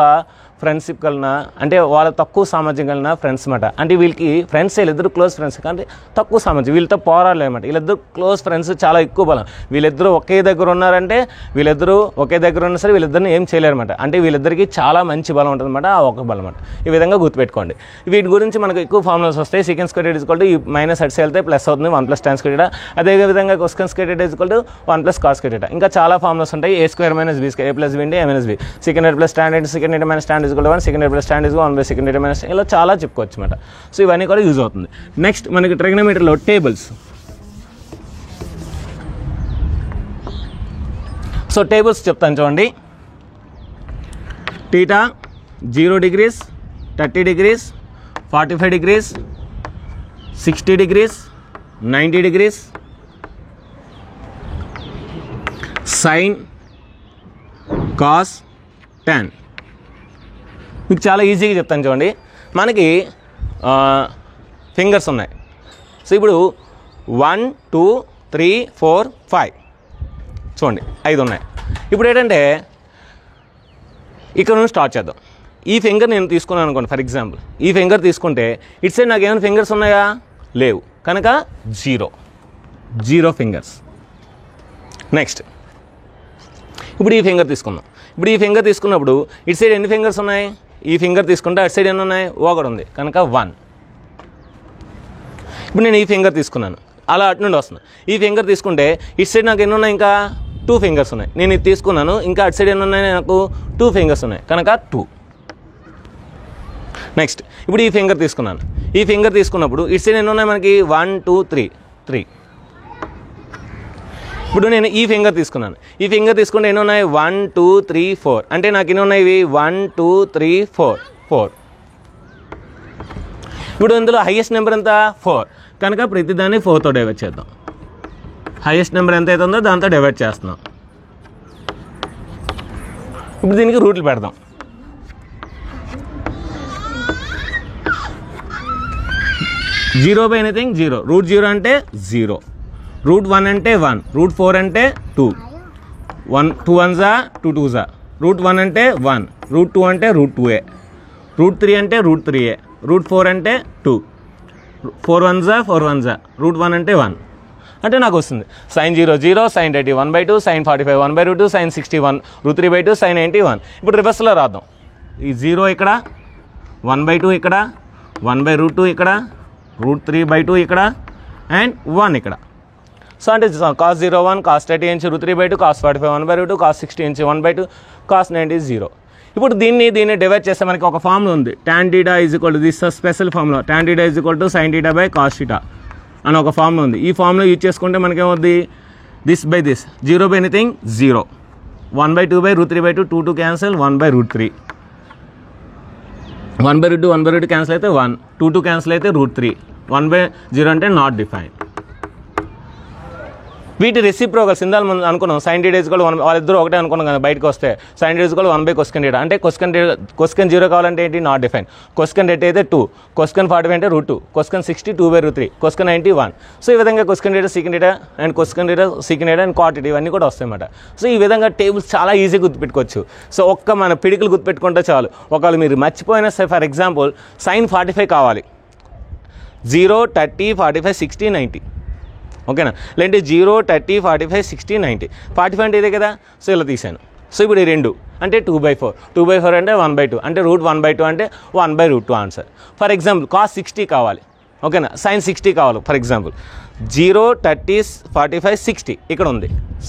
ఫ్రెండ్షిప్ కలిగిన, అంటే వాళ్ళ తక్కువ సామర్థ్యం కలిగిన ఫ్రెండ్స్ అనమాట. అంటే వీళ్ళకి ఫ్రెండ్స్ వీళ్ళిద్దరు క్లోజ్ ఫ్రెండ్స్ కానీ తక్కువ సామర్థ్యం, వీళ్ళతో పోరాడలేమాట. వీళ్ళిద్దరు క్లోజ్ ఫ్రెండ్స్, చాలా ఎక్కువ బలం. వీళ్ళిద్దరూ ఒకే దగ్గర ఉన్నారంటే వీళ్ళిద్దరూ ఒకే దగ్గర ఉన్నా సరే వీళ్ళిద్దరిని ఏం చేయలేరన్నమాట. అంటే వీళ్ళిద్దరికి చాలా మంచి బలం ఉంటుంది అనమాట, ఆ ఒక బలం అనమాట. ఈ విధంగా గుర్తుపెట్టుకోండి. వీటి గురించి మనకు ఎక్కువ ఫార్ములాస్ వస్తాయి. Second square is equal to ఈ మైనస్ అట్స్ వెళ్తే ప్లస్ అవుతుంది 1 ప్లస్ tan స్క్వేర్ టీటా. అదేవిధంగా cosecant square is equal to 1 plus cos square theta. ఇంకా చాలా ఫార్ములాస్ ఉంటాయి. a² minus b² a plus b into a minus b. Second plus tan second minus tan 1, secant A plus tan is 1 by secant A minus, ఇలా చాలా చెప్పుకోవచ్చు అనమాట. So ఇవన్నీ కూడా use అవుతుంది. నెక్స్ట్ మనకి ట్రిగ్నోమెట్రీలో టేబుల్స్. సో టేబుల్స్ చెప్తాను చూడండి. Theta 0 degrees, 30 degrees, 45 degrees, 60 degrees, 90 degrees, sin, cos, tan. మీకు చాలా ఈజీగా చెప్తాను చూడండి. మనకి ఫింగర్స్ ఉన్నాయి. సో ఇప్పుడు 1 2 3 4 5 చూడండి 5 ఉన్నాయి. ఇప్పుడు ఏంటంటే ఇక్కడ నుంచి స్టార్ట్ చేద్దాం. ఈ ఫింగర్ నేను తీసుకున్నాను అనుకోండి. ఫర్ ఎగ్జాంపుల్ ఈ ఫింగర్ తీసుకుంటే ఇటు సైడ్ నాకు ఏమైనా ఫింగర్స్ ఉన్నాయా? లేవు. కనుక 0 ఫింగర్స్. నెక్స్ట్ ఇప్పుడు ఈ ఫింగర్ తీసుకుందాం. ఇప్పుడు ఈ ఫింగర్ తీసుకున్నప్పుడు ఇటు సైడ్ ఎన్ని ఫింగర్స్ ఉన్నాయి? ఈ ఫింగర్ తీసుకుంటే అటు సైడ్ ఎన్ని ఉన్నాయి? ఒకటి ఉంది. కనుక 1. ఇప్పుడు నేను ఈ ఫింగర్ తీసుకున్నాను, అలా అటు నుండి వస్తున్నాను. ఈ ఫింగర్ తీసుకుంటే ఇటు సైడ్ నాకు ఎన్ని ఉన్నాయి? ఇంకా 2 ఫింగర్స్ ఉన్నాయి. నేను ఇది తీసుకున్నాను, ఇంకా అటు సైడ్ ఎన్ని ఉన్నాయి? నాకు 2 ఫింగర్స్ ఉన్నాయి. కనుక 2. నెక్స్ట్ ఇప్పుడు ఈ ఫింగర్ తీసుకున్నాను. ఈ ఫింగర్ తీసుకున్నప్పుడు ఇటు సైడ్ ఎన్ని ఉన్నాయి మనకి? 1 2 3. ఇప్పుడు నేను ఈ ఫింగర్ తీసుకున్నాను. ఈ ఫింగర్ తీసుకుంటే ఎన్ని ఉన్నాయి? 1 2 3 4. అంటే నాకు ఎన్ని ఉన్నాయి? ఇవి 1 2 3 4. ఇప్పుడు ఇందులో హైయెస్ట్ నెంబర్ ఎంత? 4. కనుక ప్రతిదాన్ని 4తో డివైడ్ చేద్దాం. హైయెస్ట్ నెంబర్ ఎంత అవుతుందో దాంతో డివైడ్ చేస్తున్నాం. ఇప్పుడు దీనికి రూట్లు పెడదాం. Zero by anything 0. రూట్ 0 అంటే 0. రూట్ 1 అంటే 1. రూట్ 4 అంటే 2. 2 1s 2 2s. రూట్ 1 అంటే 1. రూట్ 2 అంటే రూట్ 2a. రూట్ 3 అంటే రూట్ 3a. రూట్ 4 అంటే 2. 4 1s 4 1s. రూట్ 1 అంటే 1. అంటే నాకు వస్తుంది sin 0 0, sin 30 1/2, sin 45 1/2, sin 61 √3/2, sin 90 1. ఇప్పుడు రివర్స్లో రాద్దాం. ఈ 0 ఇక్కడ, 1/2 ఇక్కడ, 1/2 ఇక్కడ, √3/2 ఇక్కడ, అండ్ 1 ఇక్కడ. సో అంటే cos 0 1, cos 30 inch √3/2, cos 45 1/2, cos 60 inch 1/2, cos 90 0. ఇప్పుడు దీన్ని డివైడ్ చేస్తే మనకి ఒక ఫార్ములా ఉంది. tan θ = this special formula. tan θ = sin θ cos θ అని ఒక ఫార్ములా ఉంది. ఈ ఫార్ములా యూజ్ చేసుకుంటే మనకేమవుద్ది? This by this, 0 by anything 0, 1/2 √3/2, 2 cancel, 1/√3, 1/2 1/2 cancel అయితే 1, 2 క్యాన్సల్ అయితే √3, 1/0 అంటే నాట్ డిఫైన్. వీటి రెసిప్రోకల్స్ ఇందాక మనం అనుకున్నాం. sin θ = 1, వాళ్ళిద్దరూ ఒకటే అనుకున్నాం కదా బయటకు వస్తే. sin θ = 1 cos θ. అంటే cosecant 0 కావాలంటే ఏంటి? Not define. cosecant 30 అయితే 2, cosecant 45 అంటే √2, cosecant 60 2/√3, cosecant 90 1. సో ఈ విధంగా cosecant θ, secant θ and cosecant θ, secant θ and cot θ ఇవన్నీ కూడా వస్తాయి అన్నమాట. సో ఈ విధంగా టేబుల్స్ చాలా ఈజీగా గుర్తుపెట్టుకోవచ్చు. సో ఒక్క మన పిడికలు గుర్తుపెట్టుకుంటే చాలు. ఒకవేళ మీరు మర్చిపోయినా సరే, ఫర్ ఎగ్జాంపుల్ sin 45 కావాలి. 0 30 45 60 90. ఓకేనా? లేదంటే 0 30 45 60 90. 45 అంటే ఇదే కదా. సో ఇలా తీసాను. సో ఇప్పుడు ఈ 2 అంటే 2/4. 2/4 అంటే 1/2. అంటే √1/2 అంటే 1/√2 ఆన్సర్. ఫర్ ఎగ్జాంపుల్ cos 60 కావాలి. ఓకేనా? sin 60 కావాలి. ఫర్ ఎగ్జాంపుల్ 0 30 45 60 ఇక్కడ ఉంది.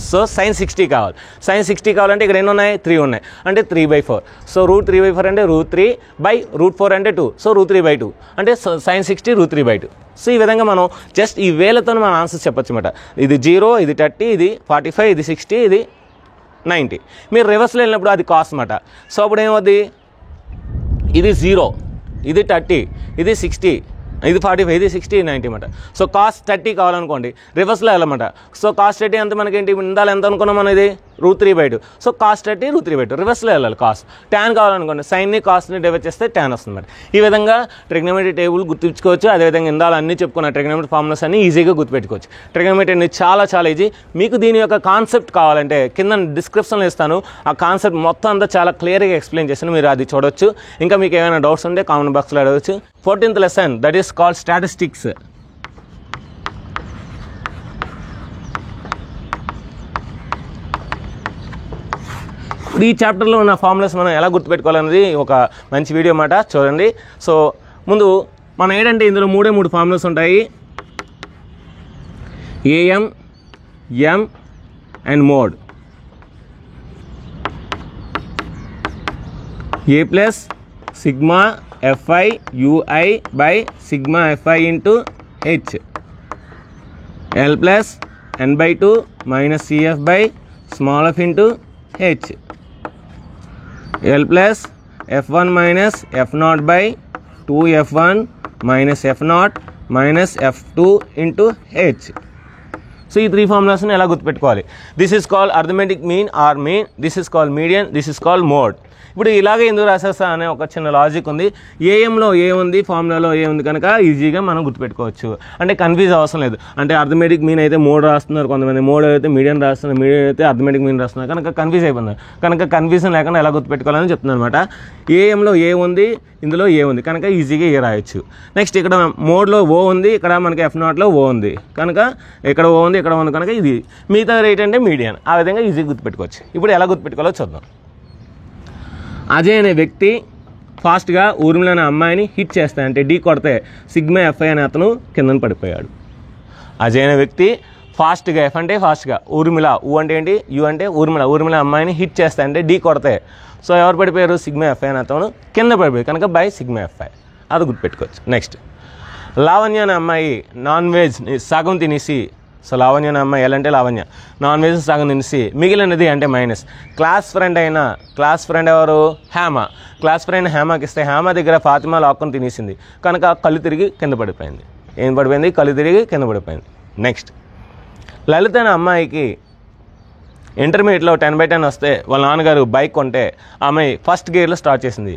సో sin 60 కావాలి. sin 60 కావాలంటే ఇక్కడ ఎన్ని ఉన్నాయి? 3 ఉన్నాయి. అంటే 3/4. సో √3/4 అంటే √3/√4 అంటే 2. సో √3/2 అంటే sin 60 √3/2. సో ఈ విధంగా మనం జస్ట్ ఈ వేలతో మనం ఆన్సర్స్ చెప్పొచ్చు అన్నమాట. ఇది 0, ఇది 30, ఇది 45, ఇది 60, ఇది 90. మీరు రివర్స్లో వెళ్ళినప్పుడు అది కాస్ అన్నమాట. సో అప్పుడు ఏమవుద్ది? ఇది 0, ఇది 30, ఇది 60, ఇది 45, ఇది 60, 90 అన్నమాట. సో cos 30 కావాలనుకోండి, రివర్స్లో వెళ్ళమాట. సో cos 30 అంత మనకేంటి? ఇందాల ఎంత అనుకున్నాం మనం? ఇది √3/2. సో cos 30 √3/2 రివర్స్లో వెళ్ళాలి. cos tan కావాలనుకోండి, సైన్ని కాస్ని డివైడ్ చేస్తే tan వస్తుంది అన్నమాట. ఈ విధంగా ట్రిగ్నోమెట్రీ టేబుల్ గుర్తుంచుకోవచ్చు. అదేవిధంగా ఇందాల అన్నీ చెప్పుకున్న ట్రిగ్నోమెట్రీ ఫార్ములాస్ అన్ని ఈజీగా గుర్తుపెట్టుకోవచ్చు. ట్రిగ్నోమెట్రీ అనేది చాలా చాలా ఈజీ. మీకు దీని యొక్క కాన్సెప్ట్ కావాలంటే కింద డిస్క్రిప్షన్లో ఇస్తాను. ఆ కాన్సెప్ట్ మొత్తం అంతా చాలా క్లియర్గా ఎక్స్ప్లెయిన్ చేస్తాను. మీరు అది చూడొచ్చు. ఇంకా మీకు ఏమైనా డౌట్స్ ఉంటే కామెంట్ బాక్స్లో అడగవచ్చు. 14th lesson, that is called statistics. ఈ చాప్టర్లో ఉన్న ఫార్ములాస్ మనం ఎలా గుర్తుపెట్టుకోవాలనేది ఒక మంచి వీడియో అన్నమాట. చూడండి. సో ముందు మనం ఏంటంటే ఇందులో 3 ఫార్ములాస్ ఉంటాయి. AM, M and mode. A plus sigma f i u i by sigma f i into h l plus n/2 minus c f by small f into h l plus f1 minus f0 by 2f1 minus f0 minus f2 into h. So ఈ 3 ఫార్ములాస్ని ఎలా గుర్తుపెట్టుకోవాలి? This is called arithmetic mean or mean, this is called median, this is called mode. ఇప్పుడు ఇలాగే ఎందుకు రాసేస్తా అనే ఒక చిన్న లాజిక్ ఉంది. ఏఎంలో ఏ ఉంది, ఫార్ములాలో ఏ ఉంది కనుక ఈజీగా మనం గుర్తుపెట్టుకోవచ్చు. అంటే కన్ఫ్యూజ్ అవసరం లేదు. అంటే అర్థమెటిక్ మీన్ అయితే మోడ్ రాస్తున్నారు కొంతమంది, మోడ్ అయితే మీడియం రాస్తున్నారు, మీడియం అయితే అర్థమెటిక్ మీన్ రాస్తున్నారు, కనుక కన్ఫ్యూజ్ అయిపోతున్నారు. కనుక కన్ఫ్యూజన్ లేకుండా ఎలా గుర్తుపెట్టుకోవాలని చెప్తున్నాను అనమాట. ఏఎంలో ఏ ఉంది, ఇందులో ఏ ఉంది కనుక ఈజీగా ఏ రాయొచ్చు. నెక్స్ట్ ఇక్కడ మోడ్లో ఓ ఉంది, ఇక్కడ మనకి F0లో ఓ ఉంది కనుక ఇక్కడ ఓ ఉంది, ఇక్కడ ఉంది కనుక ఇది. మిగతా రేట్ అంటే మీడియన్. ఆ విధంగా ఈజీగా గుర్తుపెట్టుకోవచ్చు. ఇప్పుడు ఎలా గుర్తుపెట్టుకోవాలో చూద్దాం. అజయ్ అనే వ్యక్తి ఫాస్ట్గా ఊర్మిళ అనే అమ్మాయిని హిట్ చేస్తాయి, అంటే ఢీ కొడితే సిగ్మా ఎఫ్ఐ అనే అతను కిందన పడిపోయాడు. అజయ్ అనే వ్యక్తి ఫాస్ట్గా, ఎఫ్ అంటే ఫాస్ట్గా, ఊర్మిళ, ఊ అంటే ఏంటి, యూ అంటే ఊర్మిళ అమ్మాయిని హిట్ చేస్తాయి అంటే ఢీ కొడితే. సో ఎవరు పడిపోయారు? సిగ్మా ఎఫ్ఐ అనే అతను కింద పడిపోయాడు కనుక బై సిగ్మా ఎఫ్ఐ. అది గుర్తుపెట్టుకోవచ్చు. నెక్స్ట్ లావణ్య అనే అమ్మాయి నాన్ వెజ్ సగం తినేసి, సో లావణ్య అనే అమ్మాయి ఎలా అంటే లావణ్య నాన్ వెజ్ సగం తినేసి మిగిలినది అంటే మైనస్. క్లాస్ ఫ్రెండ్ ఎవరు? హేమ. క్లాస్ ఫ్రెండ్ హేమకి ఇస్తే హేమ దగ్గర ఫాతిమా లాక్కొని తినేసింది కనుక కళ్ళు తిరిగి కింద పడిపోయింది. ఏం పడిపోయింది? కళ్ళు తిరిగి కింద పడిపోయింది. నెక్స్ట్ లలిత అనే అమ్మాయికి ఇంటర్మీడియట్లో 10/10 వస్తే వాళ్ళ నాన్నగారు బైక్ కొంటే అమ్మాయి ఫస్ట్ గేర్లో స్టార్ట్ చేసింది,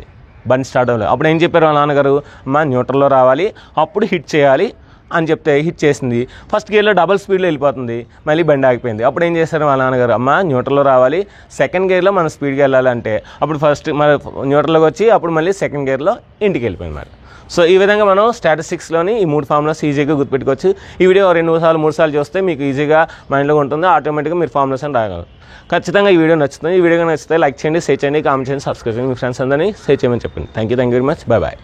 బండి స్టార్ట్ అవ్వలేదు. అప్పుడు ఏం చెప్పారు వాళ్ళ నాన్నగారు? అమ్మ న్యూట్రల్లో రావాలి, అప్పుడు హిట్ చేయాలి అని చెప్తే హిట్ చేసింది. ఫస్ట్ గేర్లో డబుల్ స్పీడ్లో వెళ్ళిపోతుంది, మళ్ళీ బండి ఆగిపోయింది. అప్పుడు ఏం చేశారు వాళ్ళ నాన్నగారు? అమ్మ న్యూట్రల్లో రావాలి, సెకండ్ గేర్లో మనం స్పీడ్గా వెళ్ళాలంటే అప్పుడు ఫస్ట్ మన న్యూట్రల్లోకి వచ్చి అప్పుడు మళ్ళీ సెకండ్ గేర్లో ఇంటికి వెళ్ళిపోయింది అన్నమాట. సో ఈ విధంగా మనం స్టాటిస్టిక్స్లోని ఈ 3 ఫార్ములాస్ ఈజీగా గుర్తుపెట్టుకోవచ్చు. ఈ వీడియో 2 సార్లు చూస్తే మీకు ఈజీగా మైండ్లో ఉంటుంది, ఆటోమేటిక్గా మీరు ఫార్ములాస్ అని రాగలరు. ఖచ్చితంగా ఈ వీడియో నచ్చుతుంది. ఈ వీడియో నచ్చితే లైక్ చేయండి, షేర్ చేయండి, కామెంట్ చేయండి, సబ్స్క్రైబ్ చేయండి, మీ ఫ్రెండ్స్ అందరినీ షేర్ చేయమని చెప్పండి. Thank you very much. Bye.